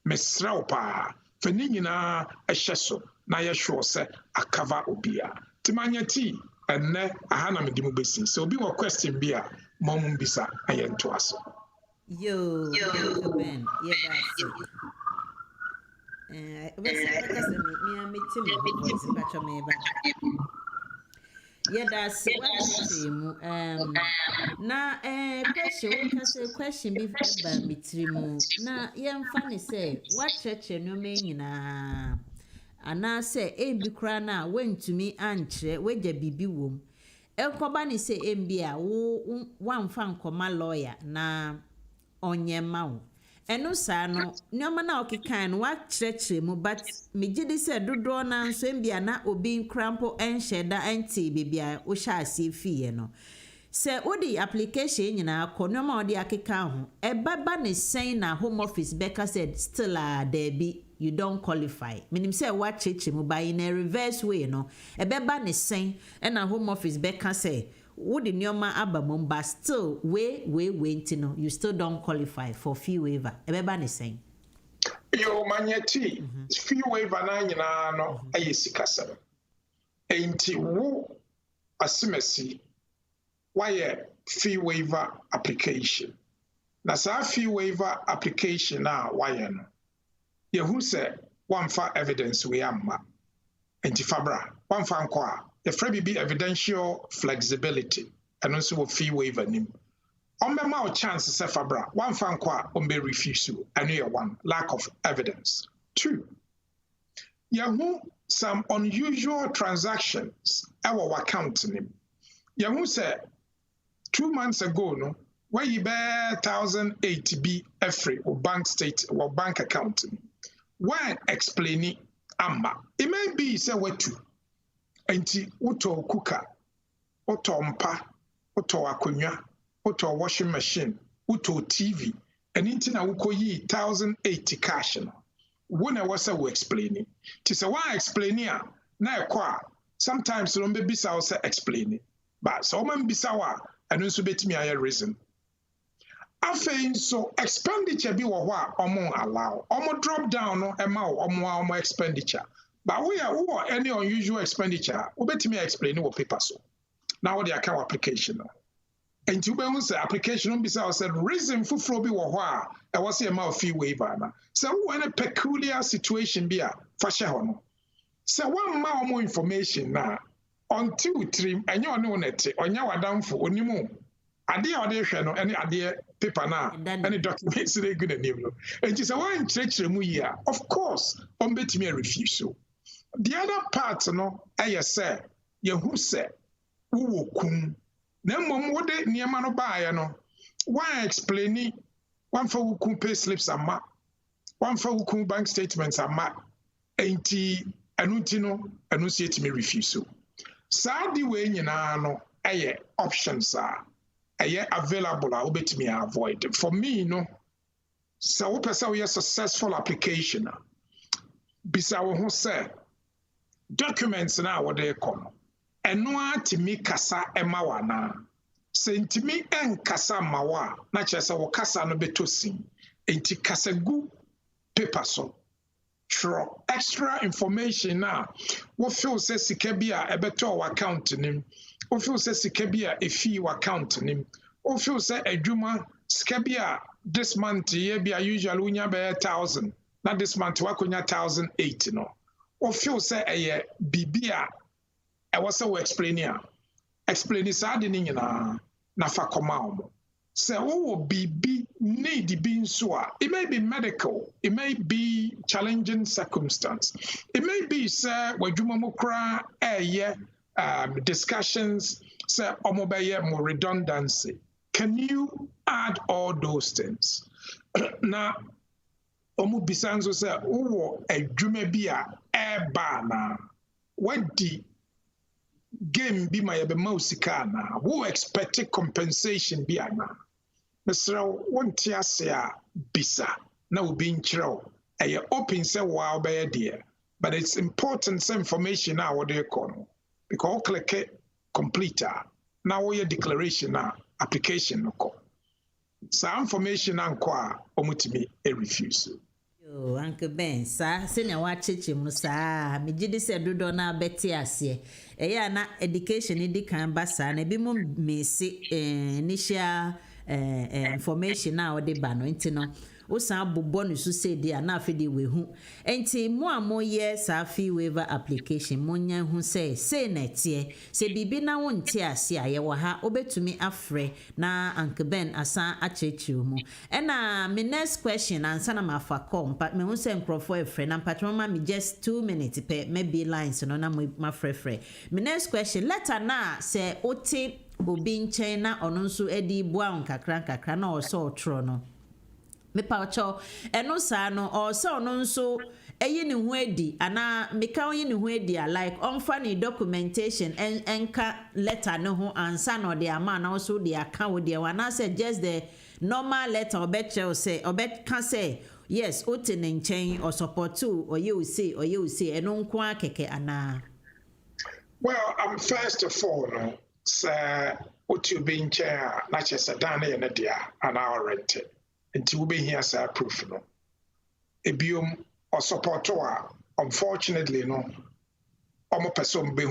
Miss Raupa, Fenina, a shesso, na ya sure say, a cover obia. Timanya tea, and ne, a hanam dimubisi. So be what question beer, Momum bisa, and to us. Yo, Ben, yeah, that's it. Yeah, that's question before me na yam funny say what church no mean na ana say be kra na went to me antre we ja bibi wom enkoba ni say mbia wo wan fa nkoma lawyer na onye mawo eno sa no nyoma na okekan no wa kyerɛkyerɛ mu but megidi sɛ dodo na nso mbia na obi nkrampo enhyɛda enti bibia wo hyɛ ase fie no Se odi application nyina akọ ma odi akeka ho ebaba ne sen na home office beka said still there be you don't qualify meaning say what cheche mu by in a reverse way no ebeba ne sen na home office beka say wodi nyoma aba mum but still we no you still don't qualify for fee waiver ebeba ne sen yo manyeti fee waiver na nyina no ayesikasa enti wo asimesi why fee waiver application na sa fee waiver application na why no ye who say one for evidence we amma enti fabra one for anko a the free be evidential flexibility and also fee waiver nim on be ma chance say fabra one for anko a on be refuse and you one lack of evidence. Two, ye who some unusual transactions our account nim ye who say 2 months ago, no, where you bear 1,080 be every or bank state or bank account. When explaining amma, it may be say what to. Enti uto cooker, uto mpa, uto 𝐻𝐴𝐤𝐞, uto washing machine, uto TV, and intina uko yi 1,080 cash. When I was explaining, tis a one explaining na kwa. Sometimes don't be bisa say explaining, but so man bisawa. And also bet me a reason. After so expenditure be what allow. Drop down no amount expenditure. But we are who any unusual expenditure. Bet me explain what paper so. Now the account application. And you be say application be said reason for flow be what I was a amount fee waiver. So when a peculiar situation be a fashion hono. So one more information now. Until trim and you know net on your down for onimu. Ade audition no any ade paper na any documents they good and you. And just one church mu here. Of course, on bet me refuse. The other part no I say ye who say who kum. Na mom wo de niema no bae no. Why explain one for who kum pay slips ama. One for who kum bank statements ama. Enti anuti no anusiate me refuse. Saadi we nyina no aye options are aye available a obetimi avoid for me no so wo pesa we successful application bisa wo ho say documents na wo de ko no eno atimi kasa ema wana sentimi enkasa mawa na kyerɛ wo kasa no betosin enti kasa gu paper so True. Extra information now. What feels says Sikabia a better account nim. What feels says Sikabia a fee account nim. What feels say a Juma Skabia this month ye be a usual unya be 1,000. Not this month wakunya 1,008 no. What feels say a bibia I was so explaining. Explaining saddening na fa komao. So what be need being so it may be medical, it may be challenging circumstance, it may be sir where Jumamukra discussions say more redundancy. Can you add all those things? Now omu bisanzo say a jumebia bana what the game be my mausika who expected compensation be na Mr. Won't ya bisa na ubi nchiro a open say wow by dear but it's important information now what they call because click complete now your declaration application no call some information anko omutimi a refuse. Uncle Ben, sir, senior watching Musa, me did say do na betty as ye. Na education in the canvas and a bimum me see initial information now the bano intino. Osa bonus to say they are not fidi we who. Enti more years a fee waiver application. Monya who say net ye. Say bibi na won tia si aye wa ha obetumi afre na Uncle Ben asan achechu mu. Ena me next question answer na mafa come but me who say nkrofo efre na patron me just 2 minutes per maybe lines no na ma frefre. Me next question letter na say ote obi nchen na ono nso edi bua nkakra na oso otro no. Me paucho eno sa no or so no nso eyi ne ho adi ana meka oyi ne ho adi like onfa ne documentation enka letter ne ho ansa no de ama na also de aka wo de wana say just the normal letter obetche say obetka say yes ote ne nchen or support to or you say eno nko akeke ana. Well, first of all, no, sir, what you being chair, not just a dana and a dear, and our rented. Until we be here, sir, proof, no. A biome or support to her, unfortunately, no, almost person be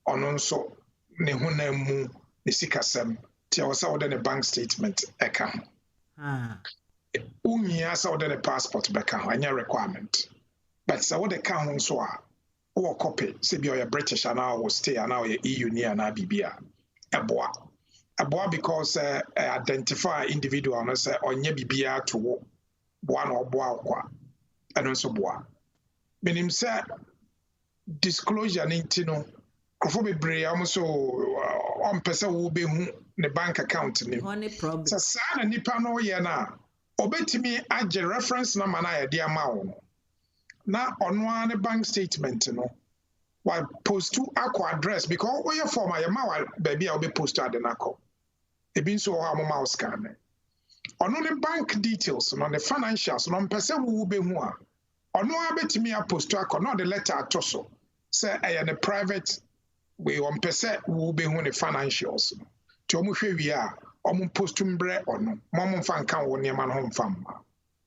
on also, ne hunemu, ne sikasem, till I than a bank statement account. Unya saw than a passport account, and your requirement. But so what the account so are. Or copy, say you're British and now will stay and now you're EU near na Bibia. A boa because identify individual and say on ye Bibia to one or boa and also boa. Meaning say disclosure nintino, Kofobe Bray almost on person will be the bank account name. Only problem. So sana nipano yana. Obetimi aje reference number na idea mao. Na on one bank statement, why post to aqua address because all your form I am baby I'll be posted at the NACO. It been so how mouse scan. On the bank details on the financials, on person who be more. On no abet me a post to aqua, not the letter at Tosso. Say I am a private way on person who be on the financials. To Mushe we are, post to bre or no, Mamma fan can one your man home farm.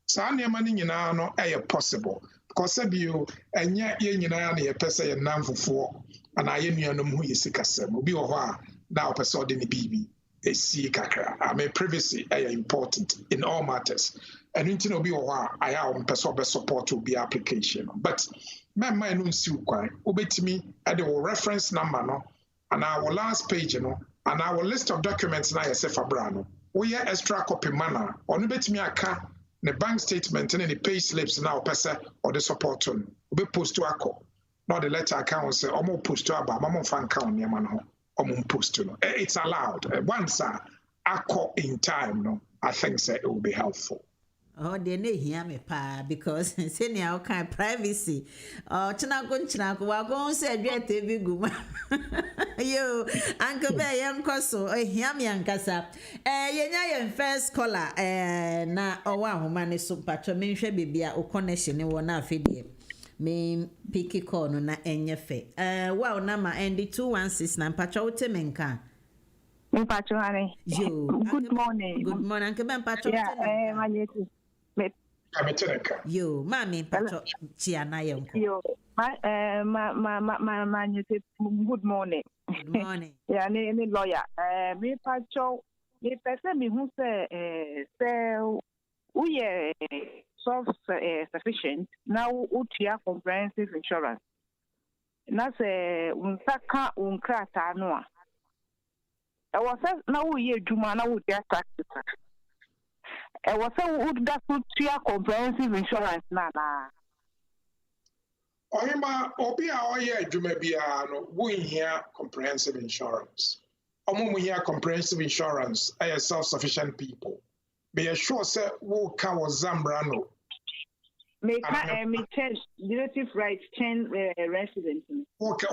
Sa money no possible. Because you and yet you know a person and nan for and I am who is sick as some will be over now person in the BB a sea kakra. I may privacy important in all matters. And into no be over I am person support to be application. But my mind don't see quite obey me at the reference number no and our last page and our list of documents na for Brano. We are extra copy manner or bet me a car. The bank statement and the pay slips now person or the support on be post to ako not the letter account say almost post to about mama fan count near man home post to no it's allowed once ako in time no I think say it will be helpful. Oh, they ne hear me pa because senior kind privacy. Oh, china go wa go say dwete bi guma. Yo, Uncle Bear young koso hear me ankasa. Yenya yen first caller na owa homa ne so patro me hwe bibia o connection ne wona afedie. Me picky call no na enye fe. Wow na ma endi 216 na patro temenka. Patro honey. Yo, good morning. Good morning, Uncle Ben patro. Yeah, Yo, mommy, patro chiana yonko. Yo, good morning. Good morning. Yeah, any lawyer. Me patro, me person me who say we self-sufficient now. Utia comprehensive insurance. Na se unsaka unkrata noa. I was now we juma na we taxes. I was would that put your comprehensive insurance na. Oyema obia oye adwuma bia no we here comprehensive insurance. Omo here comprehensive insurance are self-sufficient people. Be sure say wo ka wo zambra no. Me change relative rights 10 residents. Okay,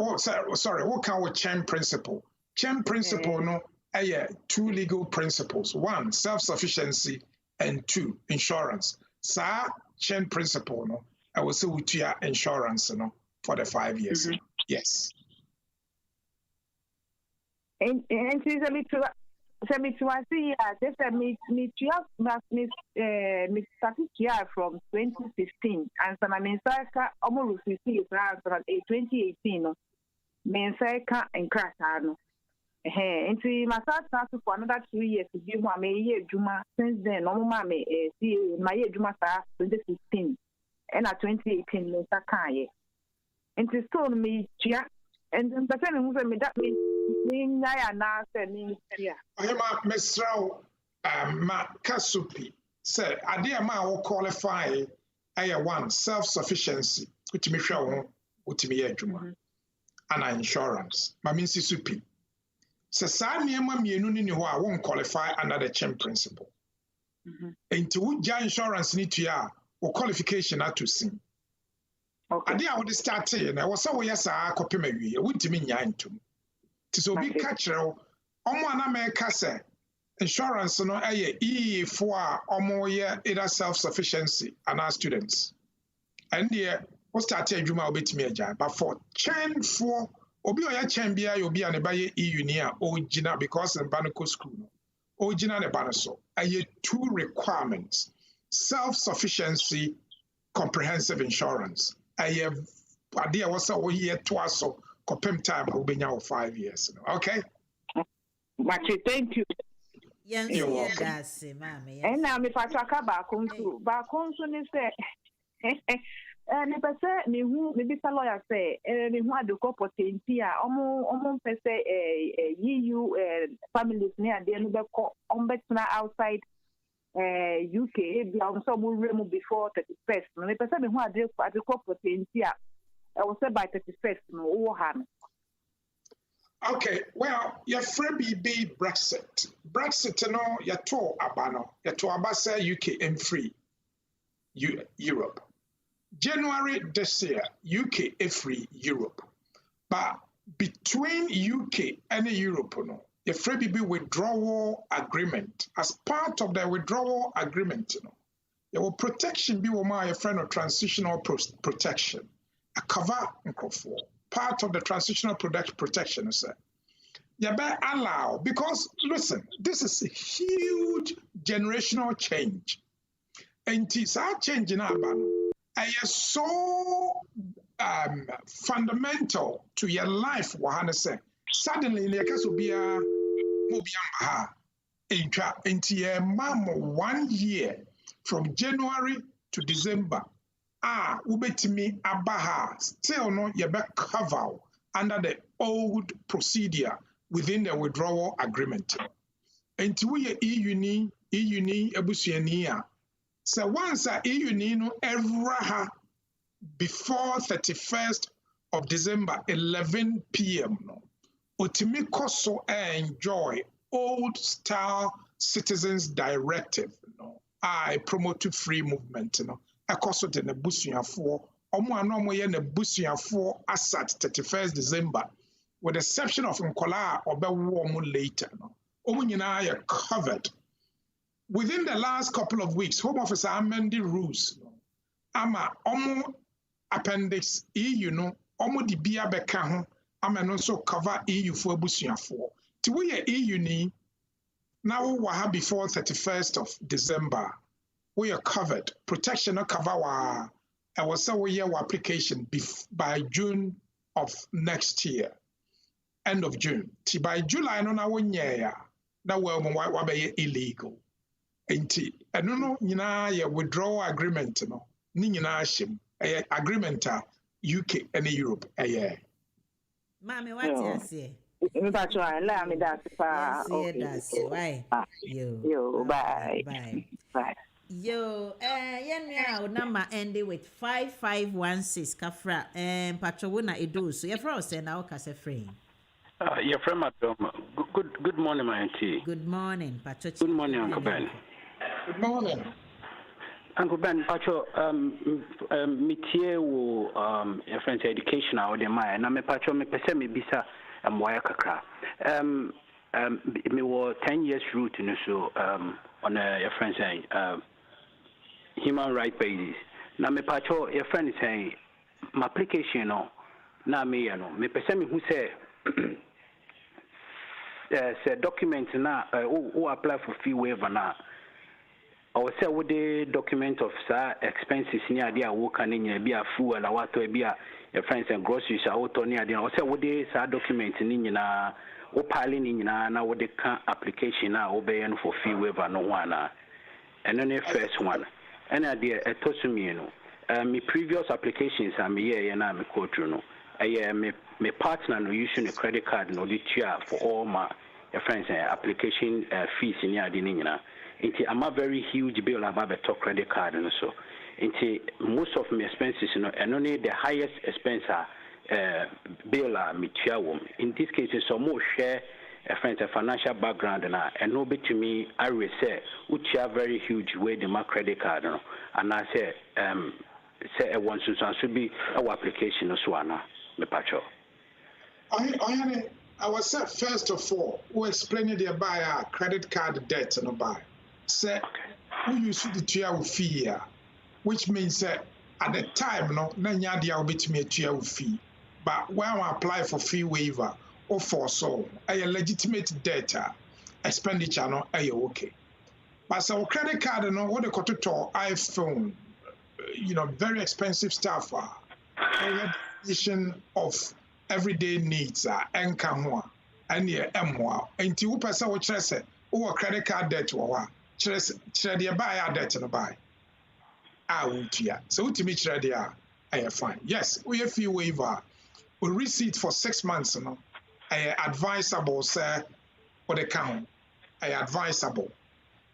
sorry, wo ka wo chain principle. Chain principle no are two legal principles. One, self-sufficiency and two, insurance. Sa chain principle no I will say with your insurance no for the 5 years. Mm-hmm. Yes. And me to see just me started here from 2015 and so my saka almost 2018 no me saka and crash no into my start for another 2 years to give my year juma since then no mama me see my year juma start 2016 and at 2018 me saka ye into so me chia and then the person who said me that me nyaya na say me here Ohima Mesrao ma kasupi say ade ma wo qualify one self-sufficiency which me hwa ho utimi ye adwuma and insurance ma mean supi say sa niema mienu ni ho a won qualify under the chain principle enti wo ja insurance ni to ya wo qualification at to see Okay. Ade a wode start na wo sa wo yesa akopem awie wontimi nya ntom ti so bi ka kyerɛw omo ana meka sɛ insurance no ɛyɛ EE for omo yɛ either self sufficiency and our students and there wo start adwuma obetimi agya but for chain for obi oya chain bia obi a ne ba yɛ EU ni a ogina because in Banco school no ogina ne ba no so ɛyɛ 2 requirements self sufficiency comprehensive insurance I idea was so here twice so compem time will be now 5 years. Okay. Machi, thank you. Yes, yes, ma'am. And now if I talk about Bakunsu say me who maybe a lawyer say me who had the opportunity almost say EU families near the end outside UK, so we remove before 31st. Me person me who had the opportunity I was said by 31st no harm. Okay, well, your freebie be Brexit. Brexit no your to abano, your to abasa UK and free Europe. January this year, UK is free Europe. But between UK and Europe, no, the freebie withdrawal agreement. As part of the withdrawal agreement, there will protection be my friend of transitional protection. A cover for part of the transitional protection is you better allow because listen, this is a huge generational change. And it's our change in Alabama. And it's so fundamental to your life, Wahana say. Suddenly, in the case of Bia Mobiamaha, into your mom 1 year from January to December. Ubetimi abaha still no yebe cover under the old procedure within the withdrawal agreement. Enti we EU ni ebusuani a so once a EU ni no evra before 31st of December 11 p.m. no otimi koso enjoy old style citizens directive no I promote free movement no ekoso de na busuafo omo ano omo ye na busuafo asat 31st December with the exception of nkola obewo omo later no omo nyina are covered within the last couple of weeks. Home Office amended rules no ama omo appendix EU no omo di bia beka ho ama no so cover EU for busuafo ti we EU ni now we have before 31st of December we are covered. Protection no cover I was so we year application by June of next year, end of June. By July no na 1 year that will be illegal. And no nyina ye withdrawal agreement no ni nyina shim agreement UK and Europe Mami, what you say? That's right. Let me that's That's why. Yo, bye. Bye. Yo, yeah, number ending with 5516 Kafra and Patrawuna Edu. So your friend send out Casa frame. Your friend, good morning, my auntie. Good morning, Patro. Good morning, Uncle Ben. Good morning. Uncle Ben, Patro, Mitie your friend's education out there, my and I'm a Patro, me pese me bisa wire kakra. Me were 10 years route in so on your friend's human right basis. Now me Patro, your friend is saying my application no. Na me me pese me who say say document na who apply for fee waiver na. I will say with the document of expenses near the work and in be a fuel or what to be a friends and groceries out on near the I will say with the document in na o piling in na with the application now obeying for fee waiver no one and then the first one and idea a to me my previous applications are me here and I'm go through no my partner no using a credit card no the for all my friends application fees in the nina. I'm a very huge bill about a top credit card and so. Most of my expenses, and only the highest expense bill in this case, it's more share a friend's financial background and no bit to me, I will say, which are very huge way the my credit card and I say say one should be our application so ana me patcho. I was said first of all, we explain the buy credit card debt no buy. Say we use the tier fee, which means that at the time no na nya dia obetimi atua fee. But when we apply for fee waiver or for so a legitimate debt expenditure no okay. But so credit card no what they call to iPhone, very expensive stuff edition of everyday needs enka ho and ye emwa enti wo pesa wo kire se wo credit card debt wo wa kire de buy debt no buy wutia so utimi kire de fine. Yes, we have fee waiver we receipt for 6 months no advisable say for the count advisable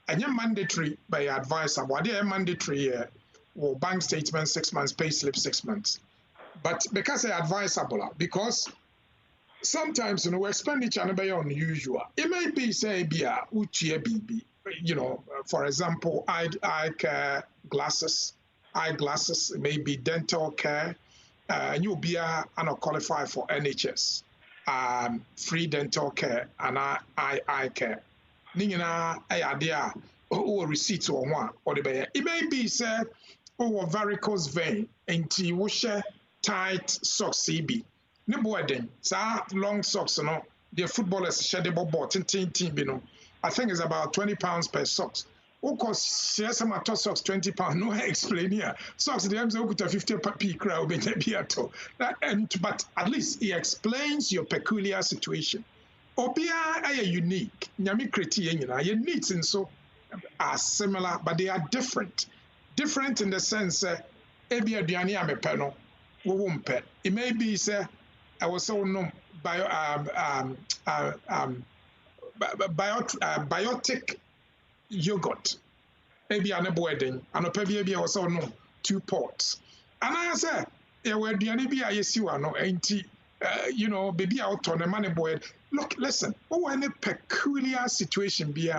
and mandatory by advisable they mandatory bank statement 6 months, pay slip 6 months. But because they advisable, because sometimes expenditure may be unusual. It may be say be a uchiye BB, for example, eye care glasses, eyeglasses, it may be dental care, you'll be qualified for NHS, free dental care and eye care. Ningina idea or receipts or one or the bay. It may be said varicose vein and you share tight socks CB. Ne boarding, long socks, the footballers share the ball, tin, I think it's about £20 per socks. Of course, share some socks, £20. No, I explain here. Socks, the MZ could have 50p crowd, but at least he explains your peculiar situation. Obia are unique. Nyami criteria, your needs and so are similar, but they are different. Different in the sense, ebia duani amepeno, wo wumpe. It may be say I was so no biotic yogurt. Ebia ne boarding, and ebia was so no 2 pots. And I say, we duani bi ayesiwa no enti baby out on the money boy. Look, listen, any peculiar situation be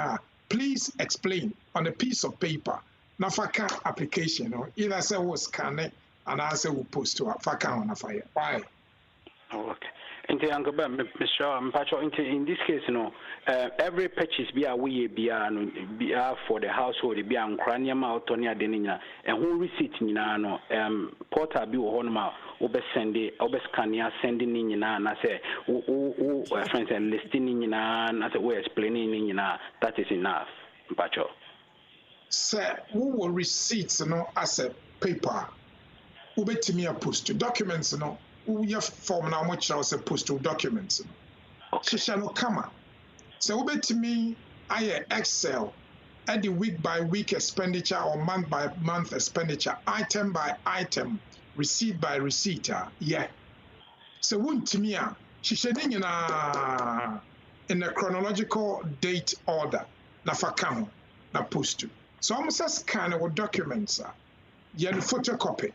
please explain on a piece of paper. Na faka application, either say we scan it and I say we post to faka on a fire. Why? Okay. In this case, every purchase be for the household be cranium autonia denina and who receipt porter be honma obescania sending in and I say friends and listing in and I say we're explaining that is enough. Pacho. Sir, who will receipts as a paper? Who bet me a post to documents who you form now much as a post to documents. She shall not come. So who bet me I Excel at the week by week expenditure or month by month expenditure, item by item, receipt by receipt. Yeah. So won't me she should in a chronological date order. Na fakam na post to. So almost as kind of documents you have photocopy.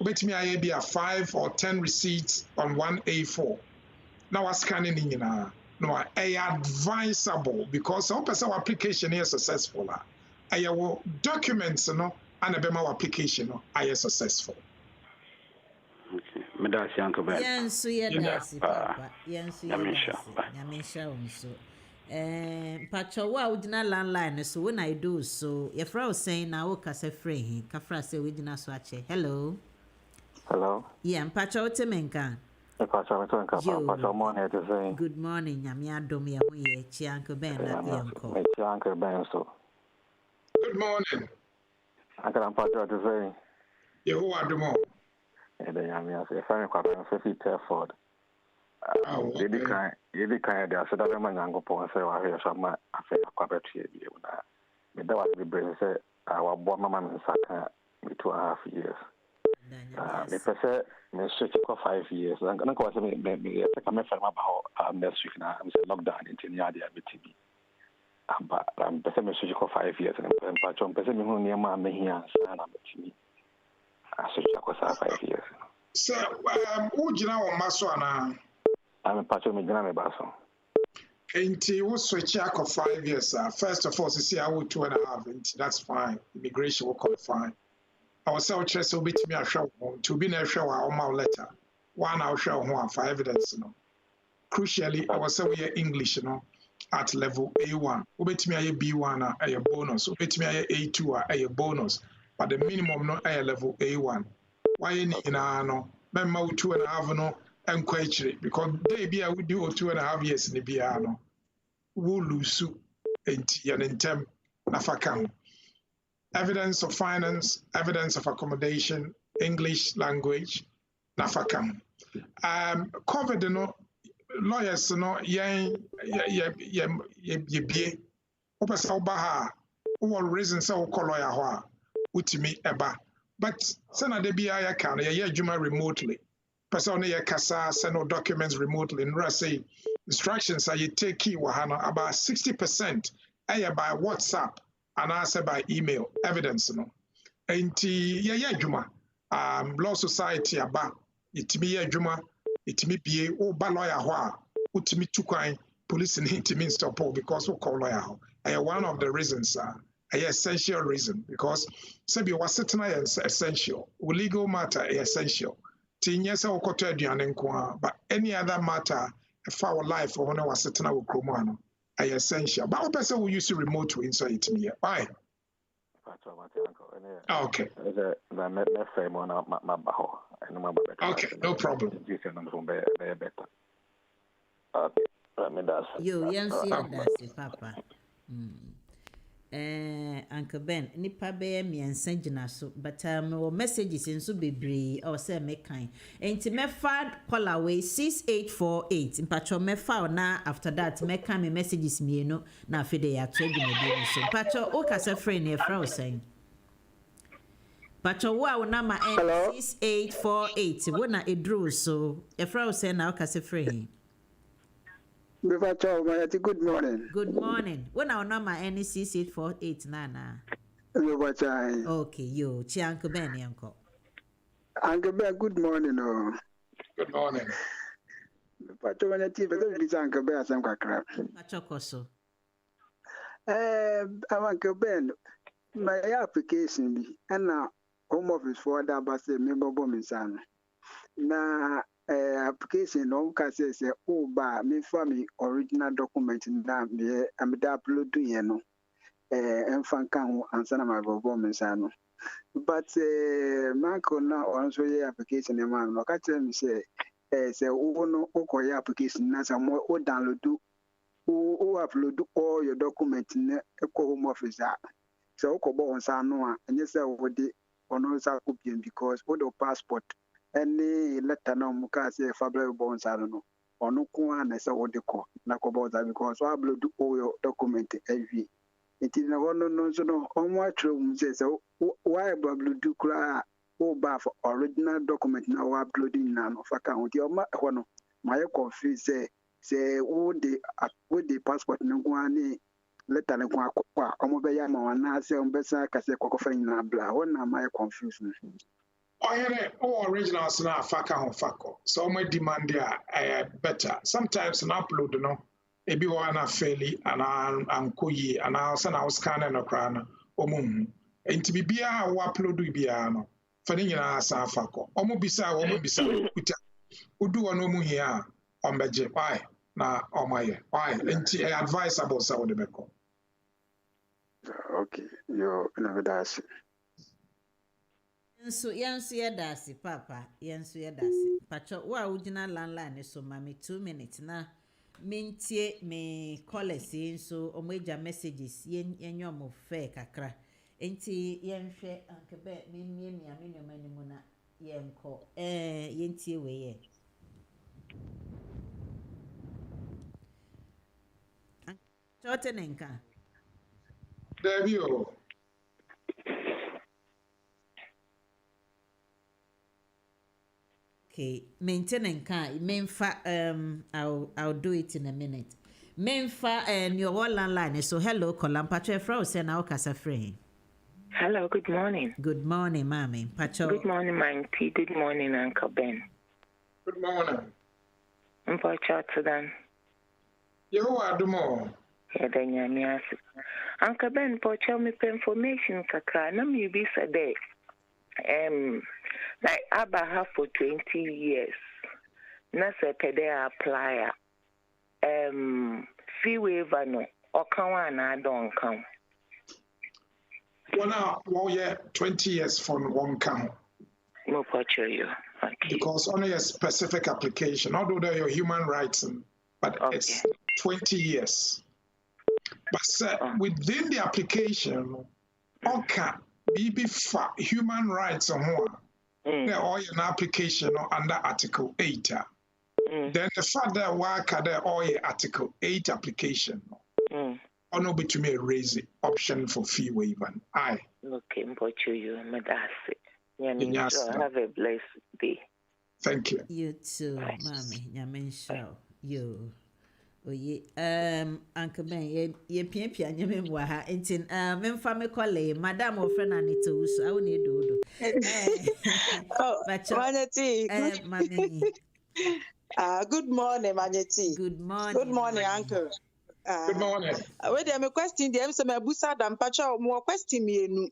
Bet me I be 5 or 10 receipts on one A4. Now I scanning in no advisable because some person application is successful. I will documents and a bema application is successful. Okay. Medasi Uncle Ben. Yes, papa. Yes, Pacho, wa udina landline so when I do so your friend was saying now o kase free kafra say we dina so ache. Hello. Yeah, Pacho temenka. Pacho morning to say. Good morning, nyame adom ye ho ye chi Uncle Ben na yenko. Uncle Ben so. Good morning. Uncle Pacho to say. Ye ho adom. And then I say friend kwa Ben so fit Telford. Yedi kan de aseda be manyango pon se wa hwe so ma afa kwabetu e bi na me da wa be bre se wa bo mama me saka me 2.5 years me pese me switch for 5 years and na ko se me take me fa ma ba next week na am say lockdown in ya dia btb aba am pese me switch for 5 years and pa chon pese me hu ne ma me hia sa na btb a switch for 5 years so who jina o maso ana I'm a patch of me basso. Ain't you switch for 5 years? First of all, see, I would 2.5, and that's fine. Immigration will qualify. was so stressed bit me a show to be a show on my letter. One hour show one for evidence. Crucially, I was so English, at level A1. Ubet me a B1 a bonus. Ubet me a A2 a bonus. But the minimum no a level A1. Why in no? Member 2.5 no and quite because they be I would do 2.5 years in the piano. Woo lose and in term nafakam. Evidence of finance, evidence of accommodation, English language, nafakam. COVID no lawyers no ye opesa obaha all reasons so call lawyer ho utimi eba but sana de bia ya kan ye adwuma remotely person ye kasa send no documents remotely and say instructions are you take key wahana about 60% by WhatsApp and answer by email evidence no enti ye adwuma law society aba itimi ye adwuma itimi bie o ba lawyer ho a utimi tukwan police and itimi stop because we call lawyer ho one of the reasons essential reason because sabi was sitting essential legal matter essential tinya say okoto aduane nko but any other matter for our life or when was sitting with kromano essential but person we use remote way so it me why okay okay no problem yo yes papa Uncle Ben, nipa be me ensenjina so, but my messages in so bebre or say me kind. Enti me fa call away 6848. In patcho me fa na after that me kan me messages me no na afide ya trade me dey so. Patcho o ka se friend e fra o saying. Patcho wo a na ma 6848 wo na edru so. E fra o say na o ka se friend. Good morning. Good morning. When our number any 6848 nana. Okay, yo, Uncle Ben, uncle. Uncle Ben, good morning. Oh. Good morning. Pacho when TV, don't be Uncle Ben some crap. Pacho koso. Uncle Ben, my application and now home office for that bus member woman son. Na application no ka say ba me fa me original document na me am da upload ye no emfa kan ho ansa na my government sa no but marco na also ye application e man no ka tell me say wo no okoye application na sa mo o download o upload all your document na ko home office a so ko bo onsa no a enye say wo de ono sa copy because wo do passport any letter no muka say Fabio bonds I don't know. Or no one as a what they call Nakoboza because I upload all your document every. It is no no on what room says why Bablu do cry for original document now uploading none of account your one my confused say would the passport no one letter no kwa omobeya ma wana say ombesa kase kokofan na bla one my confusion. Originals na faka on fako. So my demand there better. Sometimes an upload no, ebi wana fairly and I'm koyi and I'll send out scanner no crana omum. And to be bia upload we bia no. Fani na sa fako. Omo bisa uta. Udu ono mu here on beje. Why? Na omaye. Why? And advice about sa wo de beko. Okay, yo na that's So yansu ya dasi papa yansu ya dasi pacho wa original landline so mami 2 minutes na mintie me callers so omeja messages yenyo mo fe kakra enti yenhwe ankebe mimie mi amenu na yenko yentie we ye chote nenka Devio Okay, maintain can menfa I'll do it in a minute. Menfa and your wall line so hello Kolam Pacho Frau send our casa free. Hello, good morning. Good morning, Mommy. Pacho. Good morning, Auntie. Good morning, Uncle Ben. Good morning. I'm Pacho Sudan. You are the more. Yeah, Uncle Ben, Pacho me information kakra. Nam you be said Like Abaha for 20 years. Nasa pede apply fee waiver no or can I don't come. Well, yeah, 20 years from one count. No picture you. Okay. Because only a specific application, although they're your human rights, but it's 20 years. But within the application, okay, be human rights on one. There are an application under Article 8. Then the further work at the Article 8 application. Ono betumi raise the option for fee waiver. Aye. Okay, mpocho you, madase. Have a blessed day. Thank you. You too, mommy. Nyamenshaw. You. Oye, Uncle Ben, ye pia nyame mwa ha. Entin, memfa me kole, madam or friend Anita Uso. I will need do. Maneti. Mommy. Good morning, Maneti. Good morning. Good morning, Uncle. Good morning. Wait, I'm a question. The MC Mabusa Dampacha more question me.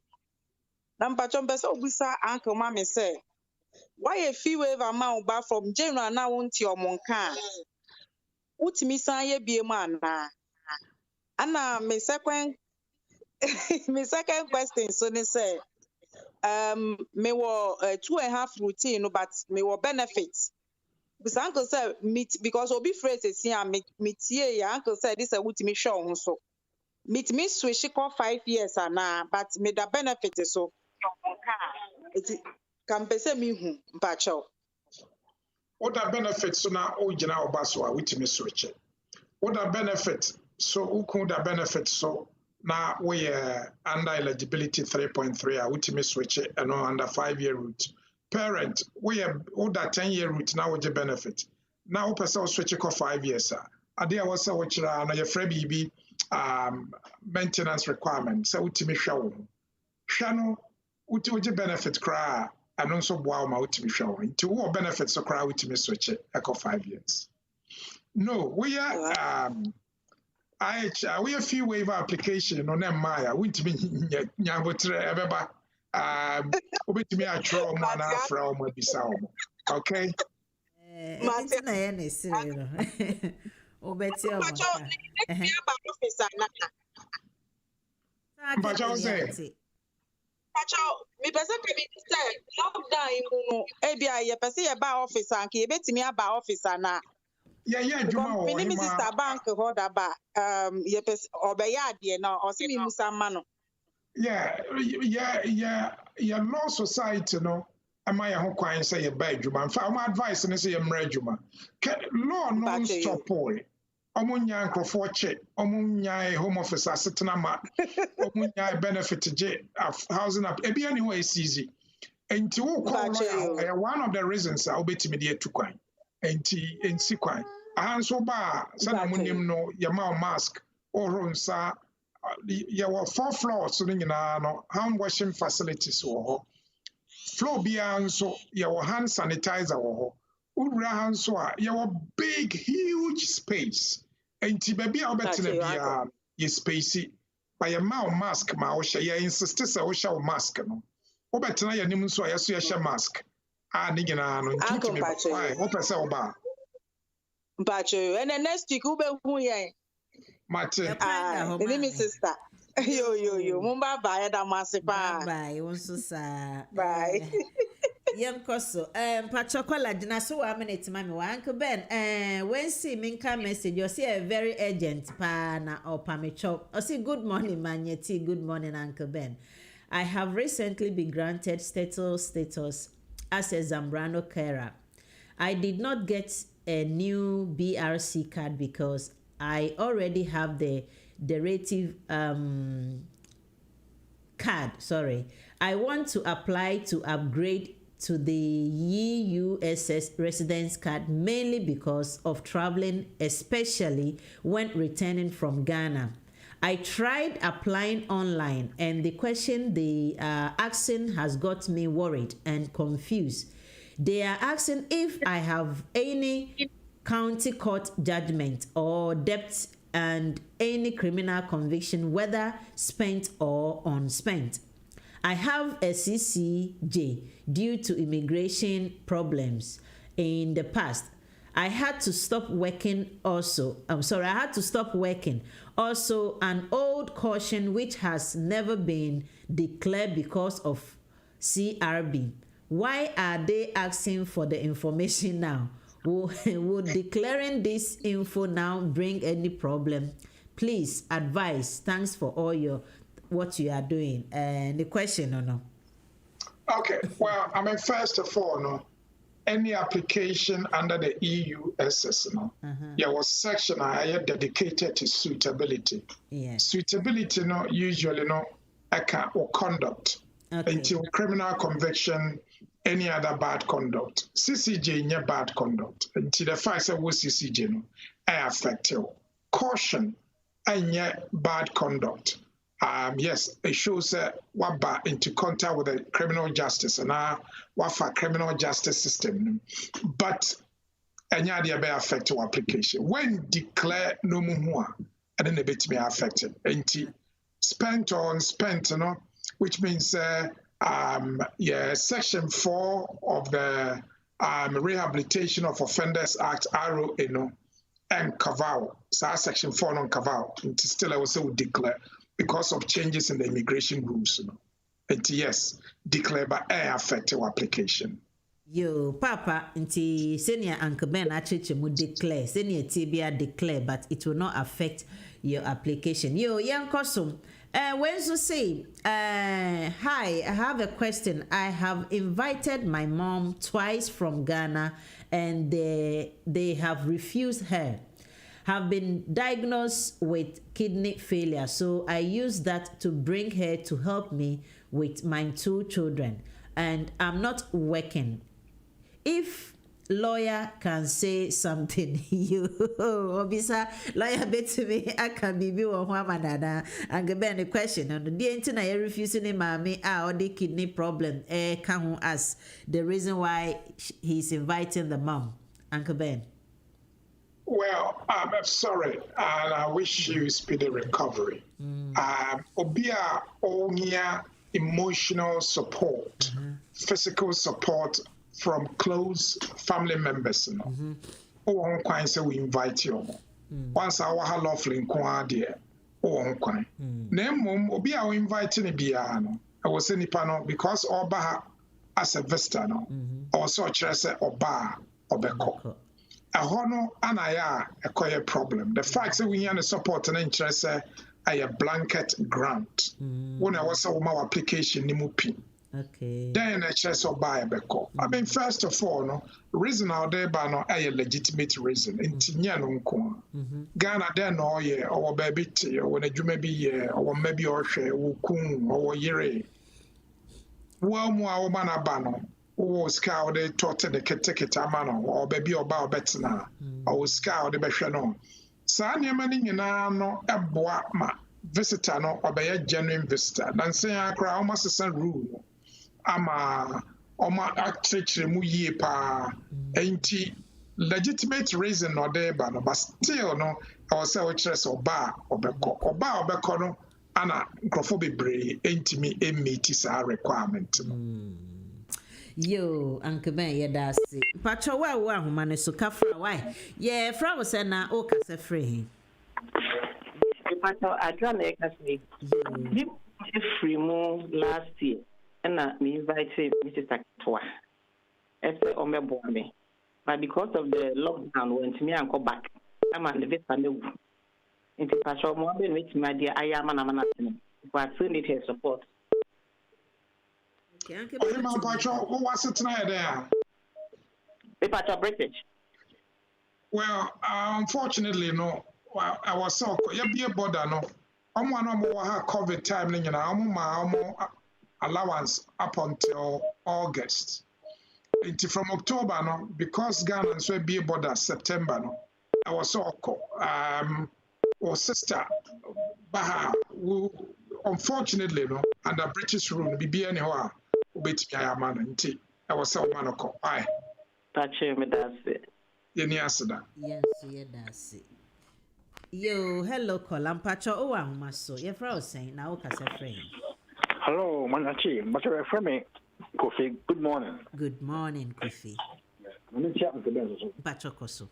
Dampacha Beso Busa Uncle Mammy say, why a fee waiver amount back from general now won't your monka? What me say be a man? Anna, my second question, so they say, me were 2.5 routine, but me were benefits. Because uncle said meet because obi phrases here meet here uncle said this a would me show so meet me switch 5 years and but me the benefit so it can be say me hu mpacho what the benefits so now ogina obaso with me switch what the benefit so who could the benefit so now we under eligibility 3.3 with me switch and under 5-year route. Parent, we have all that 10-year route now with the benefit. Now, person switch for 5 years. Idea was so which your free maintenance requirement. So to me show. Shano, what the benefit cry and also wow my to me showing. To what benefits so cry with me switch it for 5 years. No, we are we a few waiver application on them Maya. We to me nyabotre ebeba. Obetumi atro mo na afra o mo bisa o. Okay? Mate na ye ne sire no. Obeti o mo. Pacho say. Pacho, me pese ke bi say lockdown mu e bia ye pese ye ba office anke ye betimi aba office na. Yeah, Juma o. Me ni sister bank holder ba ye pese obeya ade na o si mi musa ma no. Yeah, law society no. Am I a home client say a bad Juma? My advice and say a mrejuma. Law non stop boy. Omunya nkrofoche, omunya home office asetenama, omunya benefit to housing up. Ebi anyway is easy. And to call one of the reasons I'll be timid to crime. And see crime. And so ba sanamunim no yama mask or unsa. There were 4 floors so no hand washing facilities were floor beyond so your hand sanitizer were ura hand so your big huge space and baby albertina be spacey by a mask ma ya insist say o mask no obetina ya nim so ya mask nigina no ntumi me o pese oba bacho and next week ube hu yen Mate. My sister. Yo. Mumba bye da masipa. Bye. Wonso sa. Bye. Yam koso. Pachokola dina so 1 minute mami wa Uncle Ben. When see minka message you see a very urgent pa na opamecho. I see good morning Manyeti. Good morning Uncle Ben. I have recently been granted status as a Zambrano carer. I did not get a new BRC card because I already have the derivative card. Sorry. I want to apply to upgrade to the 𝐒𝐿𝐴 residence card mainly because of traveling, especially when returning from Ghana. I tried applying online and the question they are asking has got me worried and confused. They are asking if I have any county court judgment or debt and any criminal conviction, whether spent or unspent. I have a CCJ due to immigration problems in the past. I had to stop working also. I had to stop working. Also, an old caution which has never been declared because of CRB. Why are they asking for the information now? Would declaring this info now bring any problem? Please advise. Thanks for all what you are doing. And the question or no? Okay. Well, I mean, first of all, no. Any application under the EU SS, there was section I dedicated to suitability. Yeah. Suitability, usually or conduct. Until criminal conviction, any other bad conduct. CCJ, yeah, bad conduct. Until the fact that was CCJ, I affect you. Caution, and yeah, bad conduct. Yes, it shows what brought into contact with the criminal justice and what for criminal justice system. But any idea be affected application. When declare no more, and then the bit may affect it. And spent or unspent, which means section 4 of the Rehabilitation of Offenders Act, ROA, and Caval. So section 4 on Caval. And still I will say we declare. Because of changes in the immigration rules, and yes, declare by affect your application. Yo, Papa, nti senior Uncle Ben actually would declare, senior TBA declare, but it will not affect your application. Yo, young custom. When you say, hi, I have a question. I have invited my mom twice from Ghana, and they have refused her. Have been diagnosed with kidney failure, so I use that to bring her to help me with my 2 children, and I'm not working. If lawyer can say something, you obisa lawyer bet to me, I can be one manana and give me a question on the internet. I refusing him, mommy, or the kidney problem. Can ask the reason why he's inviting the mom, Uncle Ben. Well, I'm sorry, and I wish you speedy recovery. Obia onya emotional support, physical support from close family members. Oh, quite say we invite you. Once our lovely inquiry, oh, quite. Name obia inviting a biano. I was in Nipano because Oba as a visitor, or so say Oba Obeko. A hono anaya a problem. The fact that we have a support and interest a blanket grant. When I was a my application nimupi. Okay. Then a chess or buy a beko. I mean, first of all, reason out there by no a legitimate reason. In Tinyanunko. Ghana then or ye or baby tea or when you may be ye or maybe or she wukun or yere. Well, more man abano. O scout they taught the keteketa mano or baby or bow betina or scout the beshano. Sanya mani no a boa ma visitor no or be a genuine visitor. Then say I cry almost a sun rule. Ama actually mu ye pa ain't legitimate reason or there but still no I was say which or bar or beko no ana graphobe bray ain't me meet our requirement. Yo, Uncle Ben, yeah, that's it. Pacho, wa humane so kafra, why? Yeah, fra was na o kase free. Pacho, I done a case. Free mo last year, and me invited Mrs. Takwa. Esther Omebome. But because of the lockdown, went to me and go back. I'm on the vet and the into Pacho Mobile with my dear I am an amanatin. But I still need her support. Who was it tonight there? The British. Well, unfortunately, no. Well, I was so you be a border, no. I'm one of more COVID time, you know. I'm my allowance up until August. From October, no, because Ghana so be a border September, no. I was so or sister Baha, who unfortunately, no, under British rule, be anywhere. Wait, I am man. I was so man. Aye. Touch me, that's it. Yes, that's it. Yo, hello, Colampacho. Oh, I'm so. You're saying now, Casa friend. Hello, Manachi. But you're from me, Kofi. Good morning. Good morning, Kofi. Bachokoso.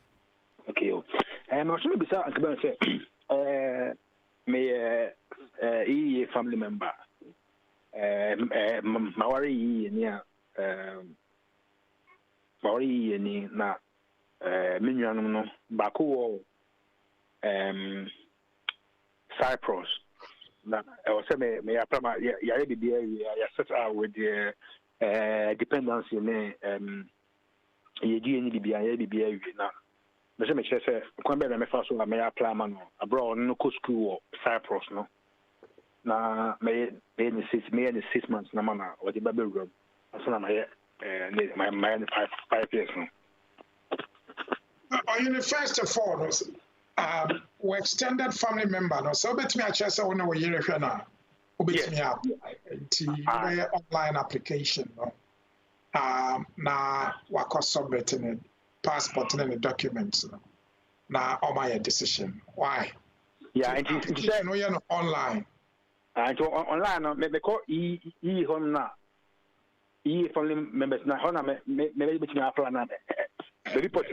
Okay. I'm actually beside Uncle say, me family member. Mawari near Mawari ni na minyanu no baku Cyprus. Na I was saying me apply ya ready be ya set out with the dependency ne ye di ni bibia ya bibia wi na me say me chere say kwan be na me fa so na me apply ma no abroad no ko school Cyprus no na me in 6 months na mana what the baby room so na my 5 years no in the first of all we extended family member no so bet me a chance say we yere hwe na obet me apply online application no na wako submitting passport and the documents no na all my decision why it no you online and online me call home na family members na hona me bet me apply na the report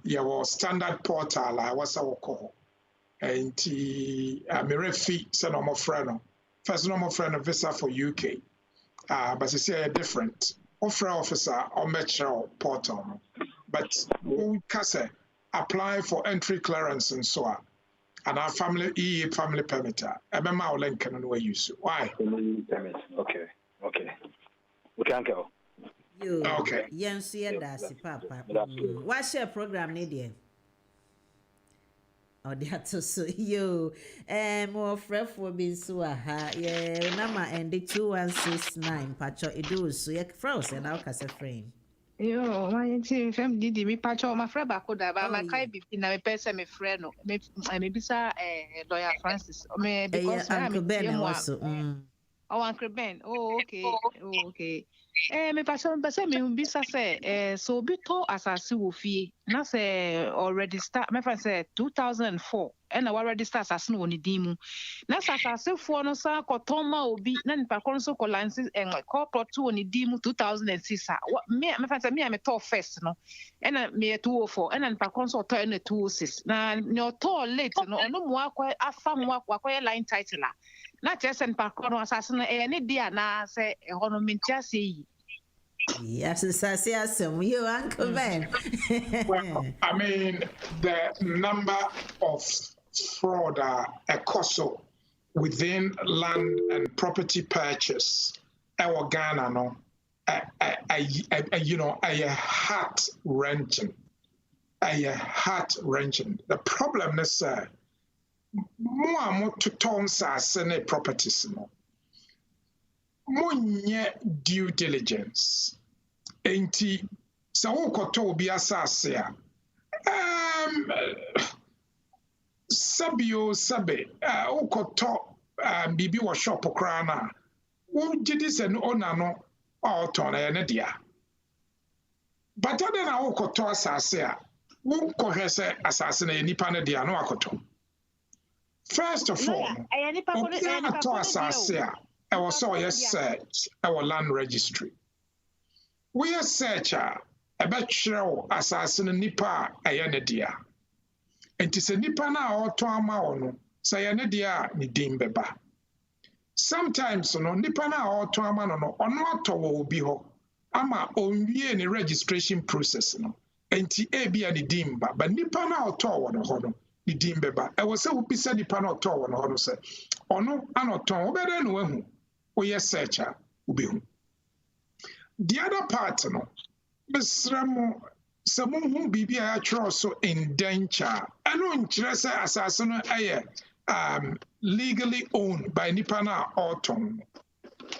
your standard portal I was our call and me fee say no more friend first no more friend visa for UK but you see different officer or metro portal but we can say apply for entry clearance and so on and our family family permit our link and we use why okay we can go. Okay. Yes, that's papa. What's your program, Nadia? Oh, that's so yo. More fresh for being so yeah. Number and the 2169 patcho it so yeah frozen and I'll cast a frame. Yo, my team did me patcho my friend Bakoda, but my kai be in a person, my friend, maybe sir, lawyer Francis, or because Uncle Ben also. Oh, Uncle Ben. Oh, okay. Me person me bisa say so bito asase wo fie na say already start me fan say 2004 and already start asase no ni dimu na asase fo no sa kotoma obi na nipa kon so ko license corporate to ni dimu 2006 me fan say me to first no and me 204 and nipa kon so to na 206 na no to late no ono mu akwa afa mu akwa line title na chesen pa kono asase no ne dia na se hono mintia se yes you Uncle Ben. Well, I mean the number of fraud ECOSO within land and property purchase our Ghana no you know a heart wrenching the problem is more to tons as properties no monye due diligence enti sa wo koto obi asase a sabe wo koto bibi wo shop kra na wo gidi se no ona no auto na ne dia but other na wo koto asase a wo kohwe se asase na nipa na dia no akoto first of all obi ato asase a I was saw a search our land registry. We are searcher about show assassin nipa ayenedia. And tis a nipa na or to amaono, say anedia ni dimbeba. Sometimes no nipa na or to amano or not will be ho. Ama only any registration process no. And ti ebi ani dimba, but nipa na or to one hono. Ni dimbeba. I was so be said nipa na to one hono say. Ono anoton obere no ehu. Oye searcher ubihu. The other part no besramo samu bibi a atro so indenture eno nkyere se asase no aye legally owned by nipa na auton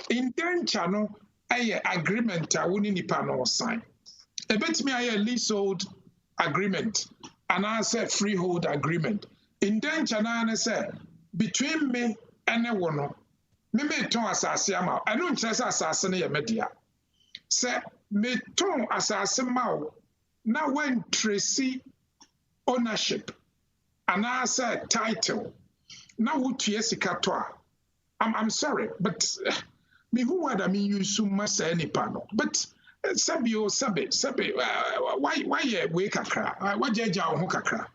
indenture no aye agreement a woni nipa no sign ebetimi aye leasehold agreement and I say freehold agreement indenture na say between me and one me ton asase ama eno nkyere se asase no ye media se me ton asase ma na when tracy ownership and I say title na wotue sika to a I'm sorry, but me who would I mean you so much any panel, but sabi why we kakra why jaja ho kakra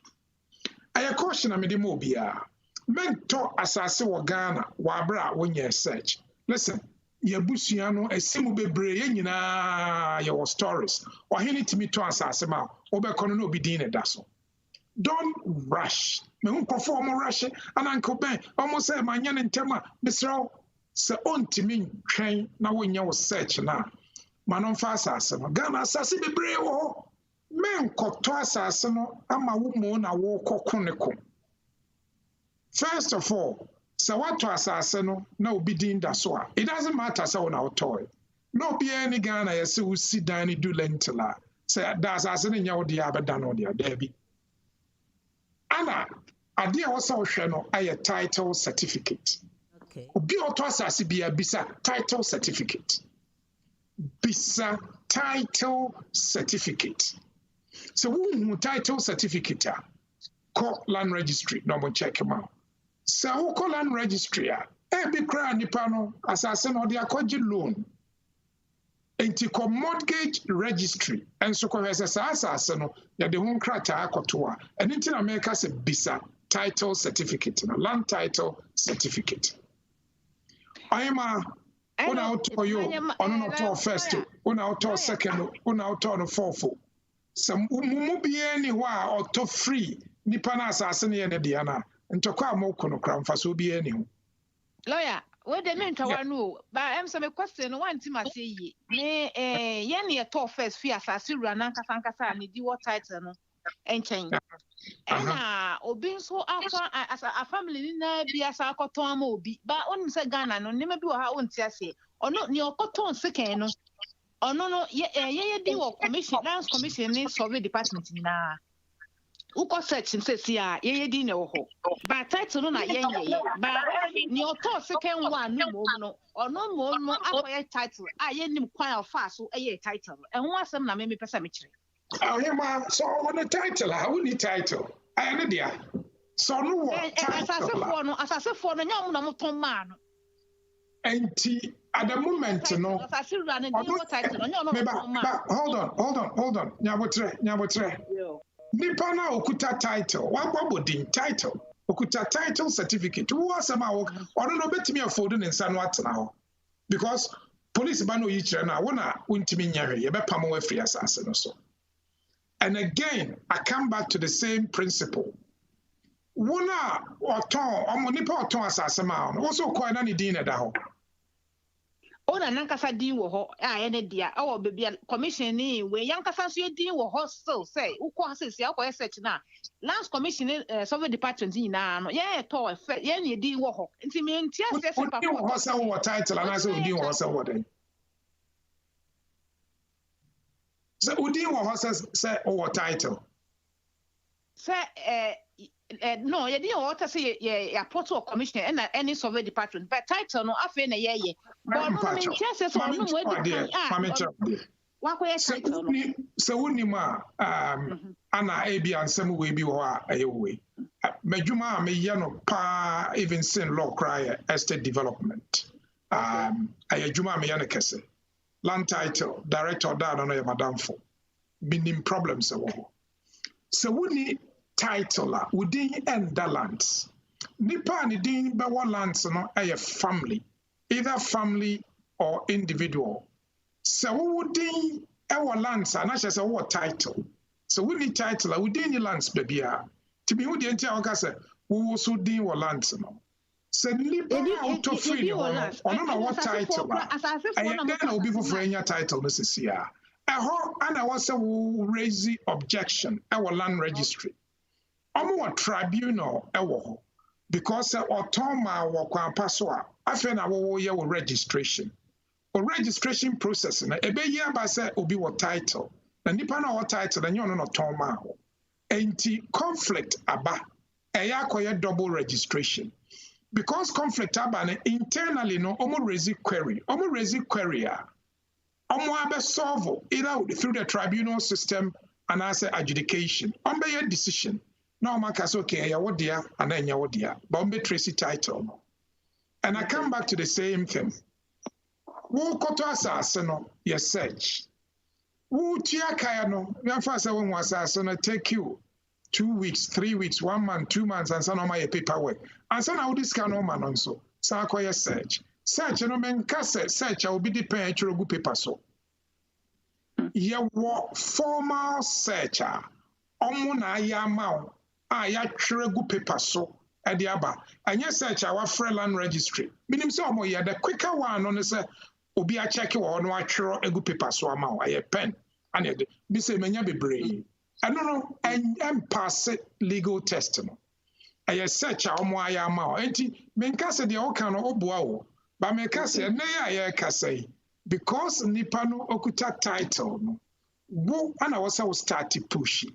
I caution am de mo bia mento asase wo Ghana wa bra wonye search listen yabusua no esimu bebre ye nyina ye was stories ohene timi to asase ma obekono no obi din ne da so. Don't rush. Me who perform a rush and Uncle Ben almost say my yan and tema, Mr. Se on to me train now when you was search now. Manon Fassasano, Ghana Sassy be brave. Men cock to assassin, and my woman a walk chronicle. First of all, so what to assassin, no be deemed as well. It doesn't matter so on our toy. No be any Ghana, I see who sit down and do lentilla. Say, that's as in your diaba done on their Debbie. Anna, idea also no a title certificate. Okay. Obi oto asase bia bisa title certificate. Bisa title certificate. So who title certificate call land registry no mo check him out. So who call land registry be cry nipa no asase no de akɔgye loan. Enti ko mortgage registry enso ko hwese asase no ya de ho nkrata akoto a eni nti na make say bisa title certificate no land title certificate. Ayema una auto yo ono no to first una auto second una auto no fourth some mumu bia ni ho a auto free nipa na asase ne ne de na ntokwa amoko no kra mfaso bia ni ho lawyer we de me ntwa no ba em say me question no one team say yi me ye ne to first free asase rura na nkasa ne di what title no enchen ena obi nso afa as a family ni na bia asa akoton ama obi ba onim say Ghana no ne ma bi wo ha onti ase ono ne okoton second no ono no ye di wo commission lands commission ni survey department ni na uko search him say ye di na wo ho ba title no na ye ba ne oto second one no ono mo akoye title ye nim kwan afa so ye title ho asem na me pesa me kire. Oh, yeah, so on the title, I will need title. I know there. So no what title. Assassin for no nyam na moton man. Enti at the moment no. Assassin run the title no hold on. Nyabotre. Nipa na okuta title. Wa gbodin title. Okuta title certificate. Wo asema wo. Ono no betimi afford ne nsa no atena ho. Because police ba no yi kire na wona wontimi nyahwe ye be pam wo free assassin no so. And again, I come back to the same principle. Wona oton omonipa oton asase ma no so ko na ni din na da ho. Ona nankasa din wo ho ye ne dia e wo bebia commission ni we yankasa so din wo ho still say ukọ asese akọ search na lands commission survey department ni na no ye to ye ne din wo ho nti me ntia se papa wo ho say wo title and say din wo say wo den. So Udin was say or title. Say no, you didn't want to say a portal commissioner and any survey department, but title no after na ye. But no mean just so no way. So unima ana abi ansem we bi ho a ayewe. Medjuma me ye no pa even sin law cry estate development. Ayejuma me ye no kese. Land title, director down on your madam for been problems. So we need title within end the lands. Nipa ni din be one lands no a family, either family or individual. So we would din our lands and as a what title. So we need title within the lands baby. To be with the entire say we also din our lands no. So nipa auto free ono na what title and then will be for any title this year eho and I was raise the objection our land registry omo tribunal ewo because automa wo kwampa so a afa na wo ye wo registration or registration process na ebe yi aba say obi wo title na nipa na wo title na nyo no toma ho enti conflict aba eya akoye double registration. Because conflict happen internally, no, almost raise query. Almost raise query. Almost solve either through the tribunal system and as adjudication. Your decision. Now, man can say, okay, ya what dia, and then ya what dia. But tracy title. And I come back to the same thing. Who koto asase no ye search. Who tia kaya no me afa say won asase no take you 2 weeks, 3 weeks, 1 month, 2 months and so no my paperwork. And so now this can no man on so. So I search. Search no men ka search I will be depend chrogu paper so. Ye wo formal searcher. Omo na ya ma ya chrogu paper so. Ediaba. And yes, search our land registry. Meaning so more the quicker one on the obi a check or no actual egu paper so amount. I pen and it be say menya be brave. I don't know and pass legal testimony. I search our more I am out. Enti menka say the all can oboa but menka say na ya ka say because nipa no okuta title no. Wo ana wasa start pushing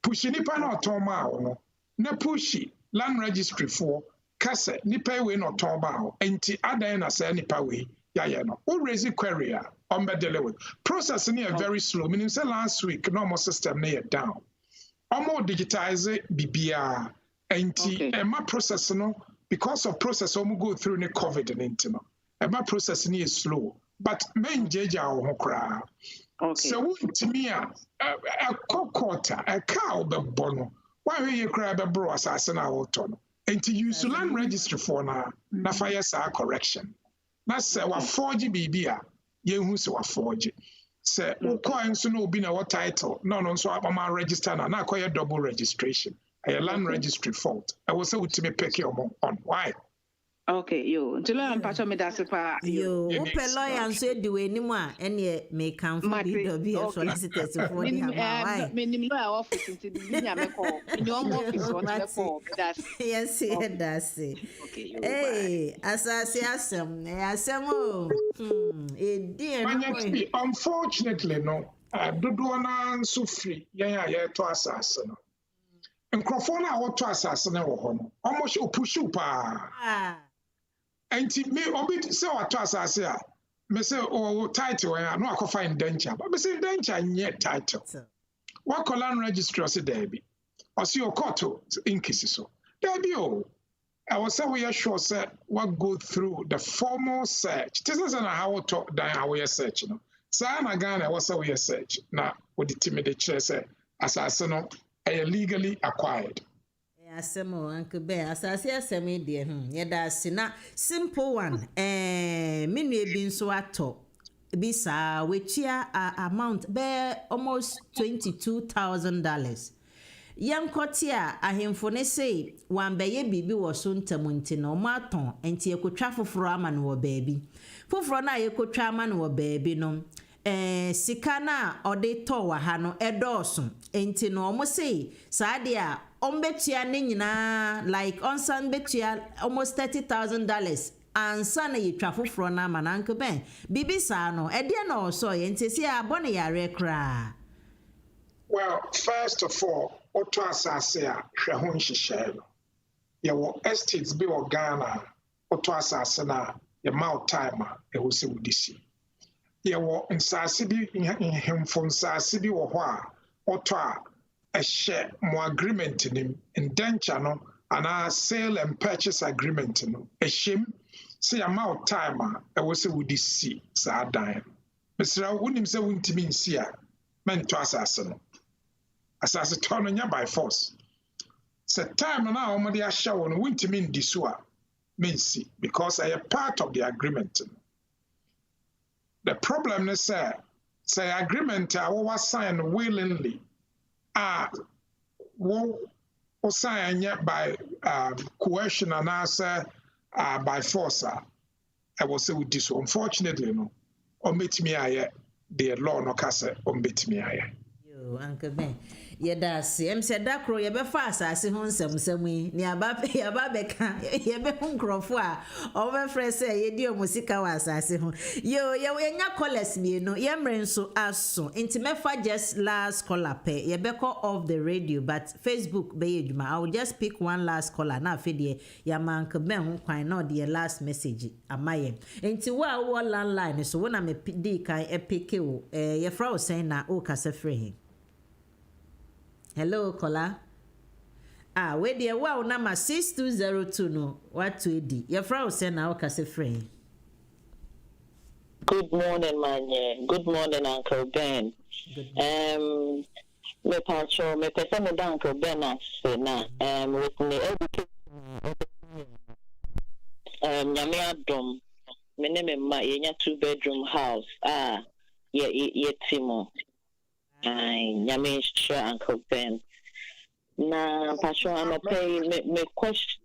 nipa no otoma no. Na pushy land registry for kase nipa we no ton ba ho enti adan na say nipa we ya no o raise query on be deal with process ni very slow meaning say last week normal system na down almost digitize bibia enti my process no because of process go through the covid and into my process ni is slow but main jeja ho kra so wontimi a quarter a cow be bono why you grab a bro assassin out on? And to use land registry for na fire sa correction. Na say wa 4G BBA, ye who so wa 4G. Say o coin so no be na what title. No so abama register na acquire double registration. A land registry fault. I was say with me pick your on why. Okay, yo. Until I'm part of me that's pa. Yo, open lawyer and say do any more any may come for Bwf Solicitors for the why. Minimum office into the call. In your office on the call. Yes, that's it. Okay. Hey, as I say asem, unfortunately no. Dodo na so free. Yeah to asase no. Nkrofo na wo to asase na wo ho no. Almost opushu pa. Enti me obi say what asase a me say title no akofa indenture but me say indenture nye title what land registry say there be or see your court in cases so there be I was say we are sure say what go through the formal search this is how to die how we search no say na Ghana was say we search na with the timid chair say asase no legally acquired. Asemo Uncle Bear asase aseme de yeda sina simple one menu ebi nso ato bi sa wechia amount be almost $22,000 yankoti a ahemfo ne sei wan beye bibi wo so ntamunti na o maton enti ekotwa foforo ama no wo baabi foforo na ekotwa ama no wo baabi no sika na ode to wa ha no edoso enti no mo sei saade a ombetua ne nyina like onsan betua almost $30,000 ansa na yetwa foforo na ama na Uncle Ben bibi sa no ede na oso ye enti se abone yare kra. Well, first of all, oto asase a hwe ho nhihye no ye wo estates bi wo Ghana oto asase na ye mount time a e wo se wudisi ye wo nsase bi hemfo nsase bi wo ho a oto a share mo agreement nim indenture no ana sale and purchase agreement no a shame say amount time a wo se wudisi sa dan mesra wonim se wuntimi nsi a mento asase no asase to no nya by force se time na o mo de ahya wo no wuntimi ndiso a mensi because I am part of the agreement. The problem is say agreement I was signed willingly wo sign by coercion and answer by force I will say with this unfortunately no on bet me aye the law no kase on bet me aye. Yo Uncle Ben yeda se em se da kro ye be fa asase ho nsem ni aba beka ye be hu nkrofo a o be frɛ sɛ ye di omusika wa asase ho yo ye nya callers mi no ye mre nso aso nti mefa just last caller pe ye be call off the radio but Facebook be eduma I will just pick one last caller na afɛ de ya mank ben ho kwan na the last message amaye nti wo landline so wo na me di kan epike wo ye fra o sen na o kasa frɛ. Hello, caller. we dey wow number 6202 no what to edi your friend say na o ka se friend. Good morning, man. Good morning, Uncle Ben. Me pacho, me pesa me da Uncle Ben na with me nyame adom me ne me ma yenya 2-bedroom house ye timo nyame sure Uncle Ben na pacho I'm pay me question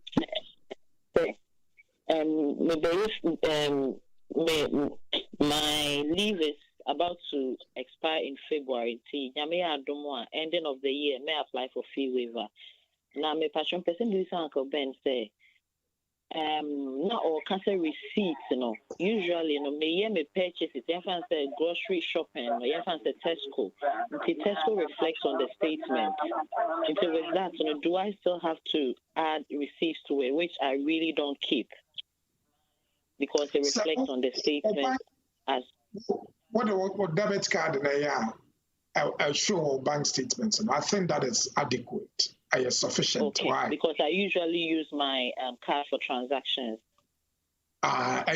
my leave is about to expire in February. Ending of the year, may apply for fee waiver. Now, my passion person do Uncle Ben say, not all cancel receipts, Usually, me purchase it. You can say grocery shopping, or you can say Tesco. The Tesco reflects on the statement. And so with that, do I still have to add receipts to it, which I really don't keep? Because it reflects on the statement as what debit card I show bank statements, and I think that is adequate. Is sufficient. Okay, why? Because I usually use my card for transactions. I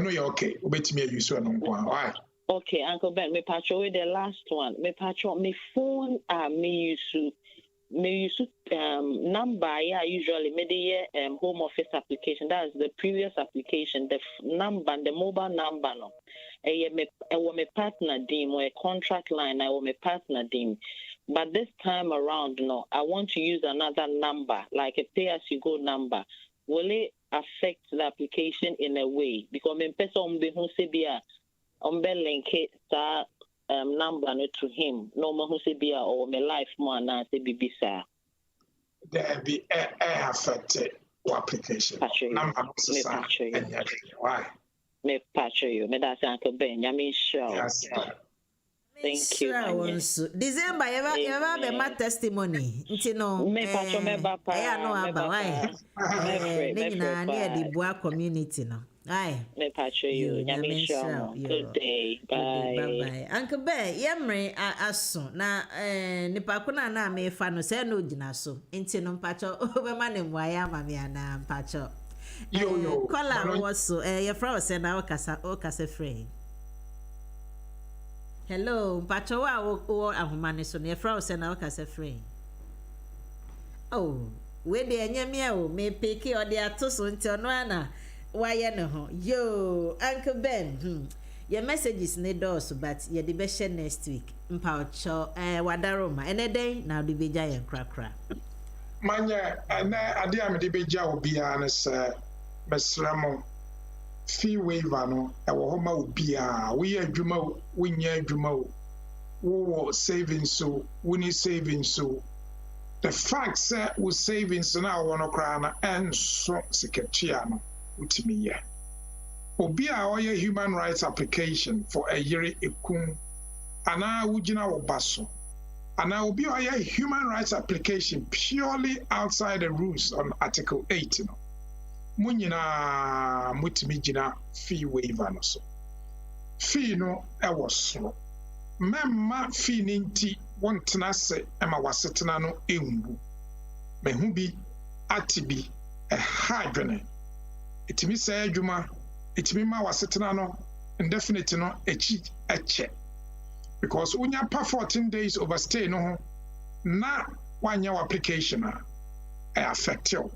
know you're okay. Wait me use one. Why? Okay, Uncle Ben, me patcho the last one. Me patcho me phone me use number usually me the home office application. That is the previous application. The number, the mobile number no. I want my partner dim or a contract line. I want my partner dim. But this time around, no, I want to use another number, like a pay-as-you-go number. Will it affect the application in a way? Because me pesa umbe hunsebia umbe link that number to him. No mo hunsebia or me life mo na se bibisa. There be affected application. Number why? Me patch you. Me that's Uncle Ben. Yami sure. Yes. Thank you. December, you have a my testimony. No, me patch me bapa. No aba why? Na near the Boa community no. Aye. Me patch you. Yami sure. Good day. Bye. Bye. Uncle Ben, yemre aso na nipa ko na me fa no say no gina so. Nti no mpacho obema ne mwaya ma me ana mpacho. Yo. Kola was so your friend say na o kasa friend. Hello, mpacho wa o ahomane so your friend say na o kasa friend. Oh, we dey anyamia o me peke o dey atoso nti ono ana waye ne ho. Yo, Uncle Ben. Your messages ne doors but ye dey be share next week. Mpacho wadaroma eneden na do beja yen krakra. Manya ade am de beja obia ne se mesramo fee waiver no e wo homa obia we adwuma we nya adwuma wo savings so we need savings so the fact that we savings na wo no kra na enso secretary no utimi ye obia oye human rights application for a year ekun ana wugina wo baso ana obi oye human rights application purely outside the rules on article 8 no munyina mutimi gina fee waiver no so fee no e was memma fee ninti wontena se ema wasetena no enwu mehu bi atibi e hadwene etimi say adwuma etimi ma wasetena no indefinite no echi eche because unya pa 14 days overstay no na wanya application a affect you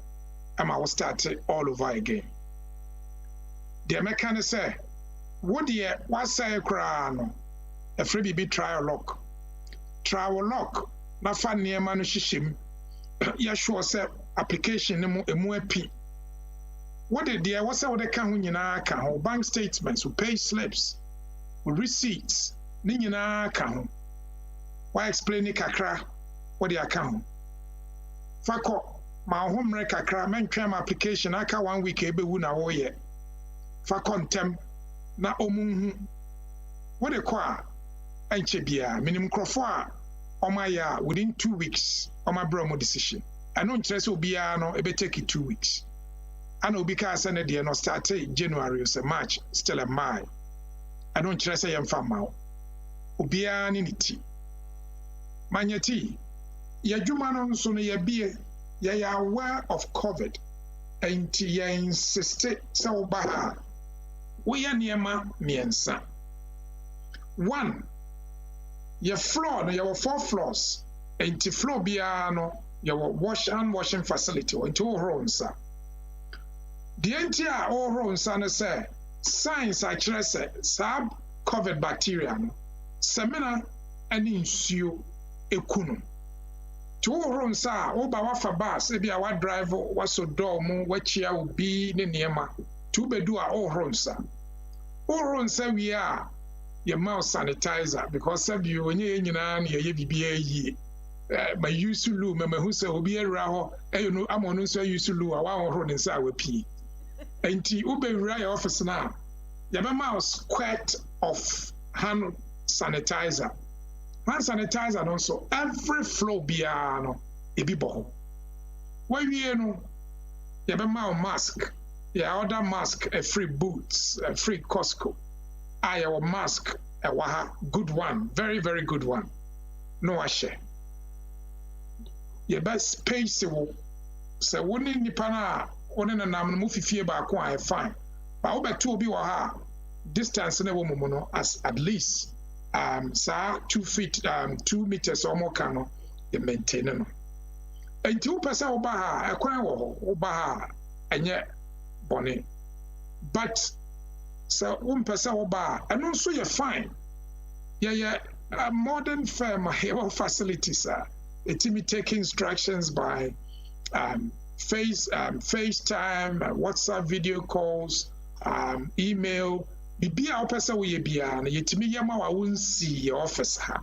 I will start all over again. The American say, what dear, what say crown? A free baby trial lock. Trial lock, not fun near manushim. Yashua say application a more p. What the dear, what's all the can bank statements, with pay slips, with receipts, Nina can. Why explain it, Kakra? What the account? Fako. My home record men tram application aka 1 week ebe wu na wo ye fa contem na omunhu wo de kwa enche bia minim krofo a omaya within 2 weeks oma bro decision I no interest obi a no ebe take 2 weeks ana obi ka say na de no start January or March still a mile I don't interest say yam fama obi a ni niti manyati ya dwuma no nso no ya bie you are aware of COVID, and you insist so baha. We are near ma miensa. One, your floor, you have 4 floors, and the floor biano, you have washing facility, or 2 rooms. The entire all rooms, and say, signs actually say, sub COVID bacteria, semina, and ensue ekunu. 2 rooms are over wafa bus, maybe our driver was so dorm, what you will be in Niema. 2 bedroom all rooms. All rooms say we are your mouth sanitizer because some you when you BBA. My use to loo, Mamma who say, will be a raho, you know, I'm on so used to loo, a while run inside with pee. And T. Ube Rai office now. Your mouse quite of hand sanitizer. Hand sanitizer and also every floor biano, a bibo. Why you know, your mask, your other mask, a free boots, a free Costco. Our mask, a waha, good one, very, very good one. No, I share. Your best pace so one in the pana, one in a nam movie fear back one fine. But over 2 be waha distance in a woman as at least 2 feet 2 meters or more cano you maintain them. And 2% obaha a quite obaha and yet bonnet. But so 1% obaha and also you're fine. Yeah, a modern firm here facilities are. It may take instructions by FaceTime, WhatsApp video calls, email. Bibi a opesa we bia na yetimi yama wa won see your office ha.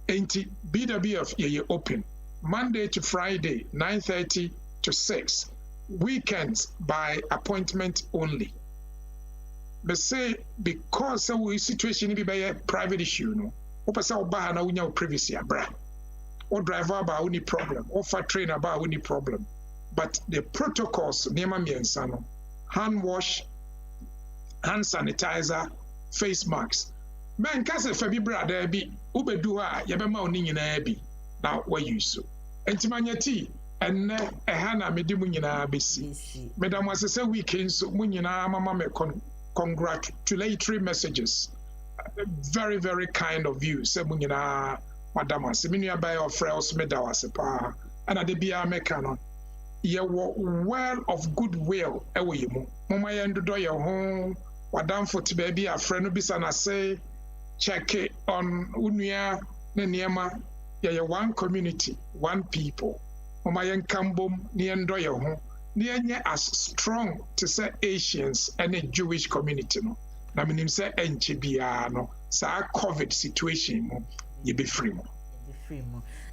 Enti BWF ye open Monday to Friday 9:30 to 6. Weekends by appointment only. But say because we situation be by a private issue no. Opesa oba na unya privacy abra. Or driver about any problem, or for trainer about any problem. But the protocols, hand wash, hand sanitizer, face masks. Man, case if be brother be ubedua, yabema oni nyina bi. Now where you so. Entimanyati and a hana medimu nyina besi. Madam was say weekends munyina mama me congratulatory messages. Very, very kind of you. Say munyina Madam, Siminia by your friends, Medawasepa, and at the Bia Mecano. Ye well of goodwill, away, Mama, and do your home, Madam for to baby, a friend of Bisana say, check it on Unia, Neniama, ye one community, one people. Mama and Kambum, near do your home, near as strong to say Asians and a Jewish community. No, I mean, him say, Enchibiano, sa COVID situation. You be free mo.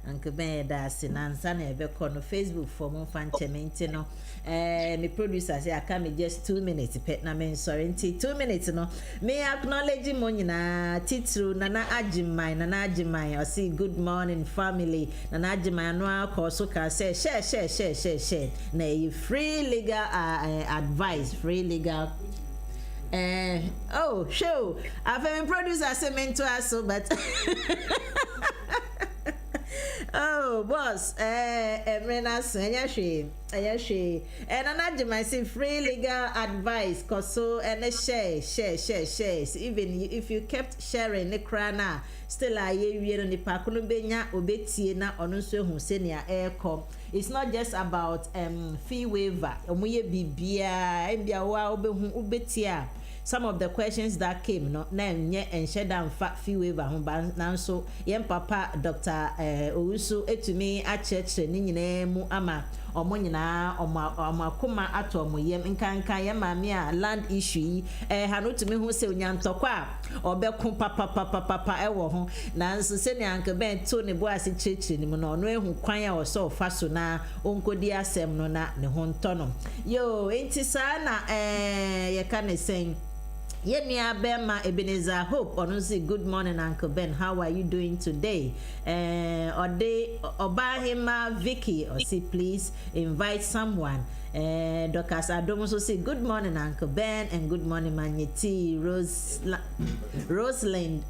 Uncle Ben that's in answer na on Facebook for mo fan chementi no. Me producer say I come just 2 minutes pet na men sorry 2 minutes no. Me acknowledge mo nyina titru Nana Agimai or say good morning family Nana Agimai no akoso ka say share na you free legal advice free legal oh show I've been producer say mental so but oh boss Emrenas Ayashi and another my say free legal advice cause so and share even if you kept sharing the crana still a ye no nipa kono benya obetie na ono so hu senia aircom. It's not just about fee waiver omoye bibia mbia wa obehu obetia. Some of the questions that came no na nye enhye dan fa fee waiver ho ba nanso yem papa Dr. Owusu etumi a church ni nyina mu ama omo nyina omakoma ato omo yem nkankan yem maame a land issue hanotumi hu se onyantokwa a obekun papa ewo ho nanso se ne anka ben to ne bo ase church ni mu no ono ehu kwan a oso fa so na onkodi asem no na ne ho ntono yo enti sa na ye ka ne sen Yenia Bema Ebenezer Hope or say good morning Uncle Ben, how are you doing today? Or they Obahima Vicky or say please invite someone Docas Adom also say good morning Uncle Ben and good morning Manyeti Rosalind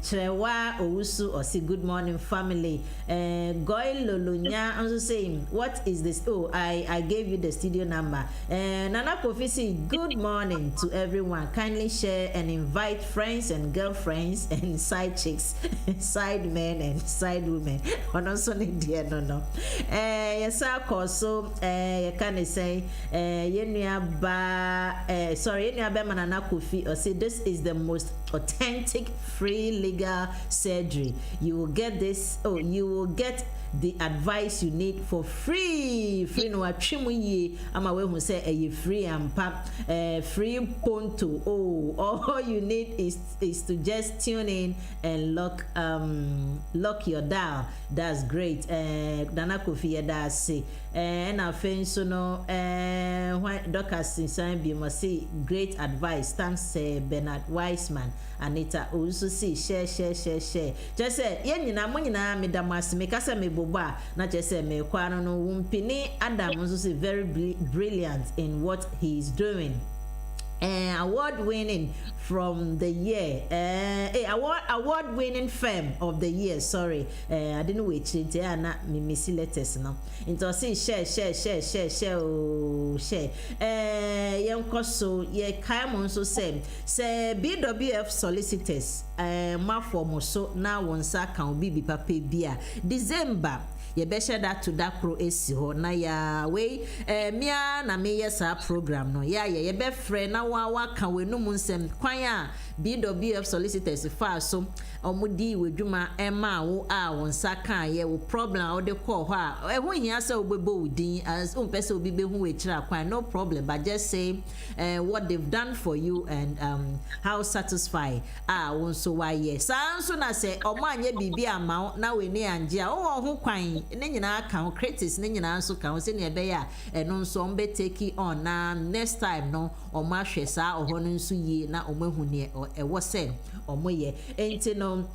Trewa Owusu or say good morning family. Goy Lolunya also saying what is this? Oh, I gave you the studio number. Nana Kofi say good morning to everyone. Kindly share and invite friends and girlfriends and side chicks, side men and side women. Also dear no. Yes, also you can say sorry Nana Kofi or say this is the most authentic free legal surgery. You will get this. Oh, you will get the advice you need for free no atwemu ye ama we hu say free ampa free ponto. Oh, all you need is to just tune in and lock your dial. That's great. Nana Kofi da say and I think so no Dr. Sinsan be must say great advice. Thanks Bernard Weisman. Anita also see share just say yen nyina mo nyina me da mas me kasa me boba na just say me kwa no wumpini Adam also say very brilliant in what he's doing. Award-winning from the year, award-winning firm of the year. Sorry, I didn't wait. Na me missy letters no. Into say share. So ye Kaimon so say Bwf Solicitors. Ma for so now one sack can be papa bia December. Ye besha that to that pro esi ho na ya we mia na me yes program no ya ye be frɛ na wa ka we no mu nsɛm kwan a Bwf Solicitors fa so omudi wedwuma ema wo a won saka ye wo problem o de call ho a ho hia sɛ obebo udin as on pese obi be hu we kira kwan no problem but just say what they've done for you and how satisfied won so why yes so na say omo anya bibi ama na we ni anje a wo ho kwan ne nyina ka ho critics ne nyina so ka ho se ne ebe ya eno nso on be take on na next time no omo ahwe sa oho no nso yie na omo hu ne ewo se omo ye enti no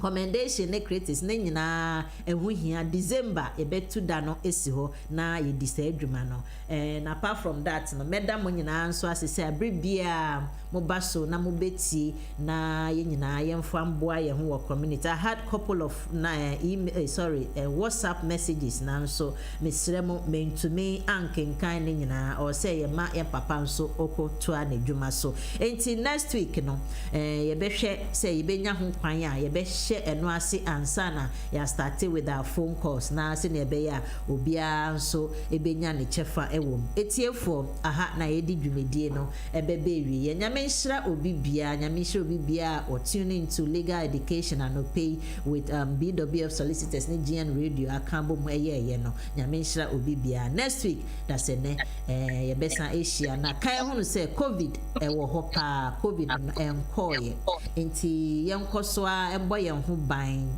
commendation ne critics ne nyina ehu hia December ebetu da no esi ho na ye disa adwuma no and apart from that no meda mo nyina nso asese abribia mo baso na mo beti na ye nyina ye mfa mboa ye ho wo community. I had couple of WhatsApp messages na nso mesrɛ mo mentumi ankenkan ne nyina or say ye ma ye papa nso okoto a ne dwuma so enti next week no ye behwɛ say ye benya ho kwan a ye behwɛ eno ase ansana ya started with our phone calls na ase ne be ya obia nso ebenya ne chefa ewom etiefo aha na yedi dwumedie no ebebe wi ye nyame nhira obi bia or tune into legal education and pay with Bwf Solicitors ne GN radio akambo mo ye no nyame nhira obi bia next week that's ne ye besa Asia na kan ho no say covid ewo ho pa covid enkoye enti yenkoso a embo ye ho ban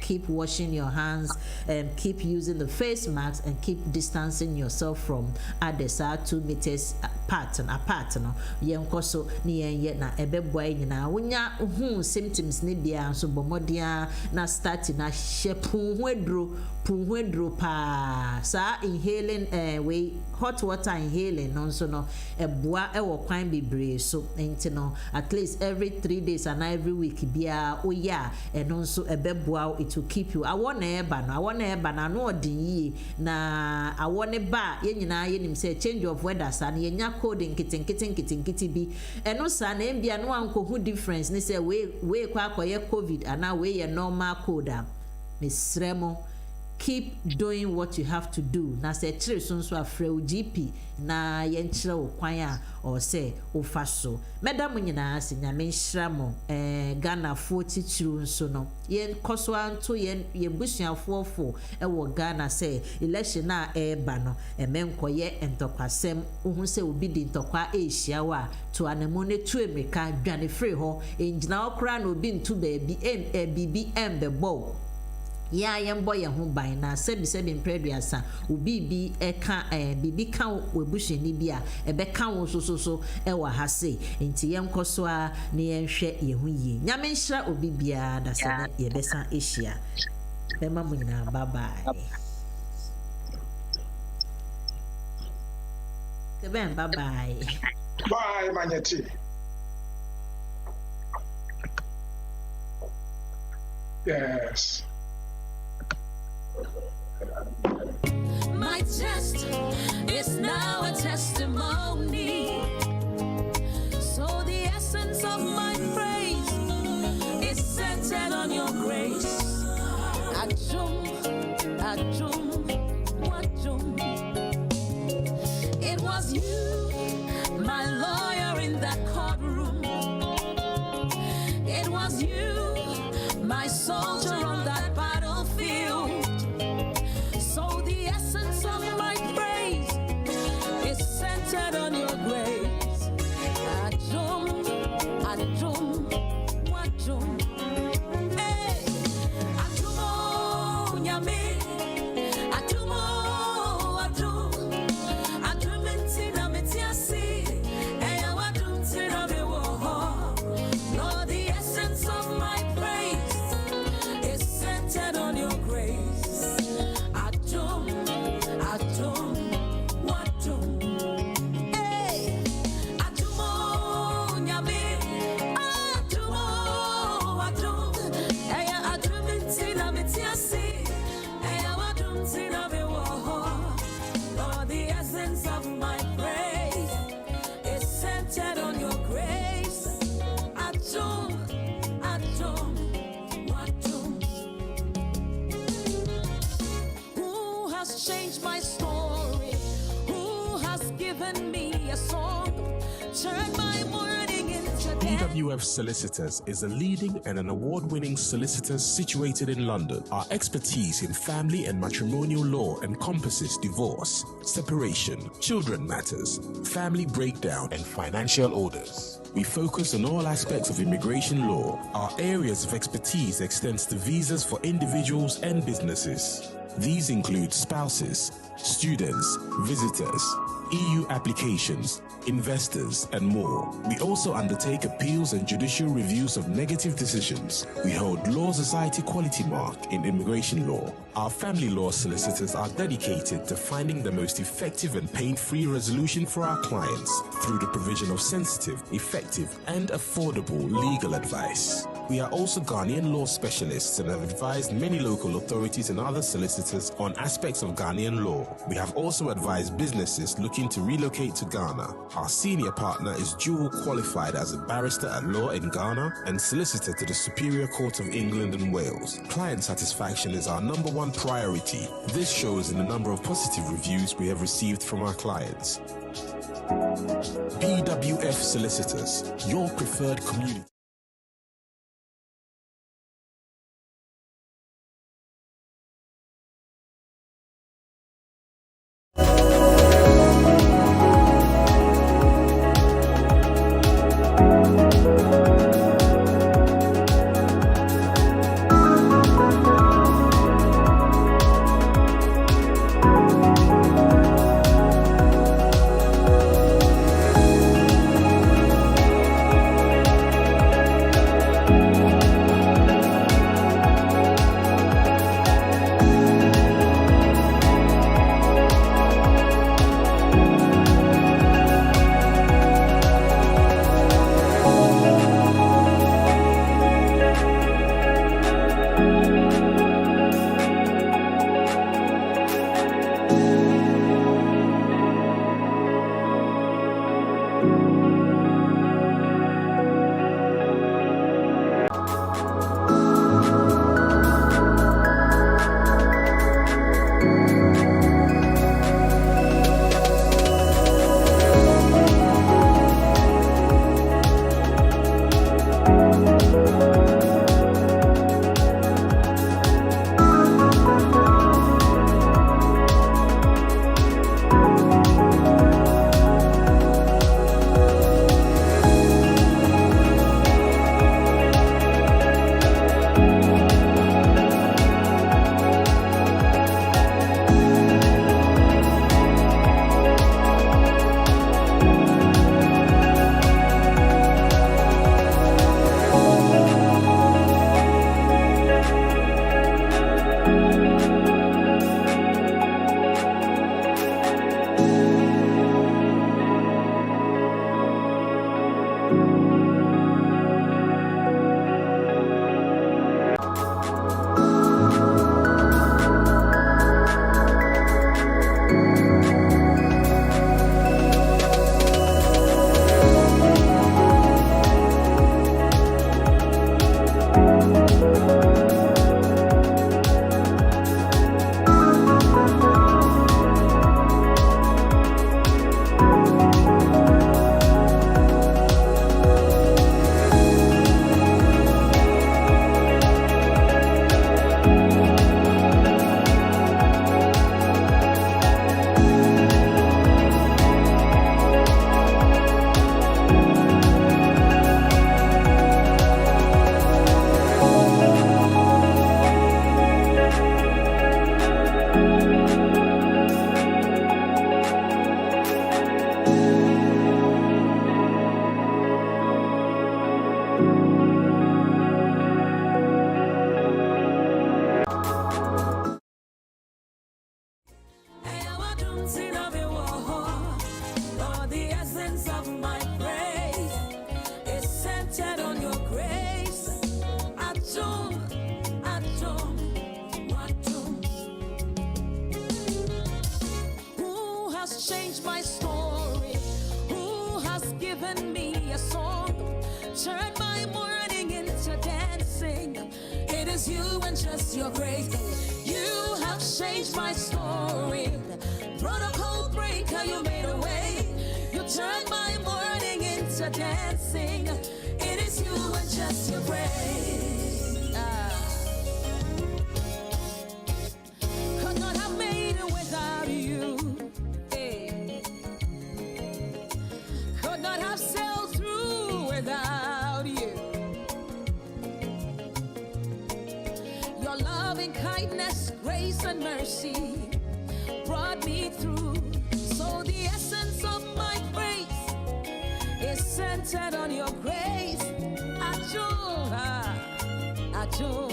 keep washing your hands and keep using the face mask and keep distancing yourself from others 2 meters apart no yenkoso ni yenye na ebeboa nyina wonya hu symptoms ne bia so bomodia na start na shepu huedro pa sa inhaling we hot water inhaling no so no eboa ewo kwan bebre so enti no at least every 3 days and every week bia oya eno so ebeboa it will keep you awona eba na no odin na awone ba ye nyina ye nim say change of weather sa na yenya code nkiti bi eno sa na mbia no anko hu difference ni say we kwa akoye covid ana we ye normal code mesremo keep doing what you have to do na say tire so afrɛ GP na yenkyerɛ wo kwan a or say o faso madam nyina se nyame nhira mo Ghana fo titiru nso no yen koso anto yen yebusuafo fo wo Ghana say election na eba no emenkoye entokwasem ohun say obi di ntokwa ehia wa to anamo ne tu emeka dwane free ho engina okra na obi ntu baabi bibi embebo ya yembo ye ho ban na sebi mpreduasa obi bi eka bibi ka webuhwani bi a ebeka wo so ewa ha se enti yenkoso a ne yenhwe ye ho yie nyame nhira obi bia da se ye besa ehia bema mu nyina bye bye. Keben, bye-bye. Bye, Manyeti. Yes. My test is now a testimony. So the essence of my praise is centered on your grace. Ajum, ajum, wajum. It was you, my lawyer in that courtroom. It was you, my soldier on that battlefield. So the essence of my praise is centered on your grace. Ajum, ajum, wajum. Hey, ajumo nyame, ajumo, ajum, ajumentina metiasi, eya wadumtina mewoho. Lord, the essence of my praise is centered on your grace. Ajum, ajum, wajum. Hey, ajumo nyame, ajumo, ajum, eya ajumentina metiasi, eya wadumtina mewoho. Lord, the essence of my praise is centered on your grace. Ajum, ajum, wajum. Who has changed my story? Who has given me a song? Turn my mourning into dance. Bwf Solicitors is a leading and an award-winning solicitor situated in London. Our expertise in family and matrimonial law encompasses divorce, separation, children matters, family breakdown, and financial orders. We focus on all aspects of immigration law. Our areas of expertise extends to visas for individuals and businesses. These include spouses, students, visitors, EU applications, investors, and more. We also undertake appeals and judicial reviews of negative decisions. We hold Law Society Quality Mark in immigration law. Our family law solicitors are dedicated to finding the most effective and pain-free resolution for our clients through the provision of sensitive, effective, and affordable legal advice. We are also Ghanaian law specialists and have advised many local authorities and other solicitors on aspects of Ghanaian law. We have also advised businesses looking to relocate to Ghana. Our senior partner is dual qualified as a barrister at law in Ghana and solicitor to the Superior Court of England and Wales. Client satisfaction is our number one priority. This shows in the number of positive reviews we have received from our clients. Bwf Solicitors, your preferred community. has changed my story? Who has given me a song? Turn my mourning into dancing. It is you and just your grace. You have changed my story. Protocol breaker, you made a way. You turned my mourning into dancing. It is you and just your grace. Could not have made it without you. Hey. Could not have sailed through without you. Your loving kindness, grace, and mercy brought me through. So the essence of my praise is centered on your grace. Ajo, ajo.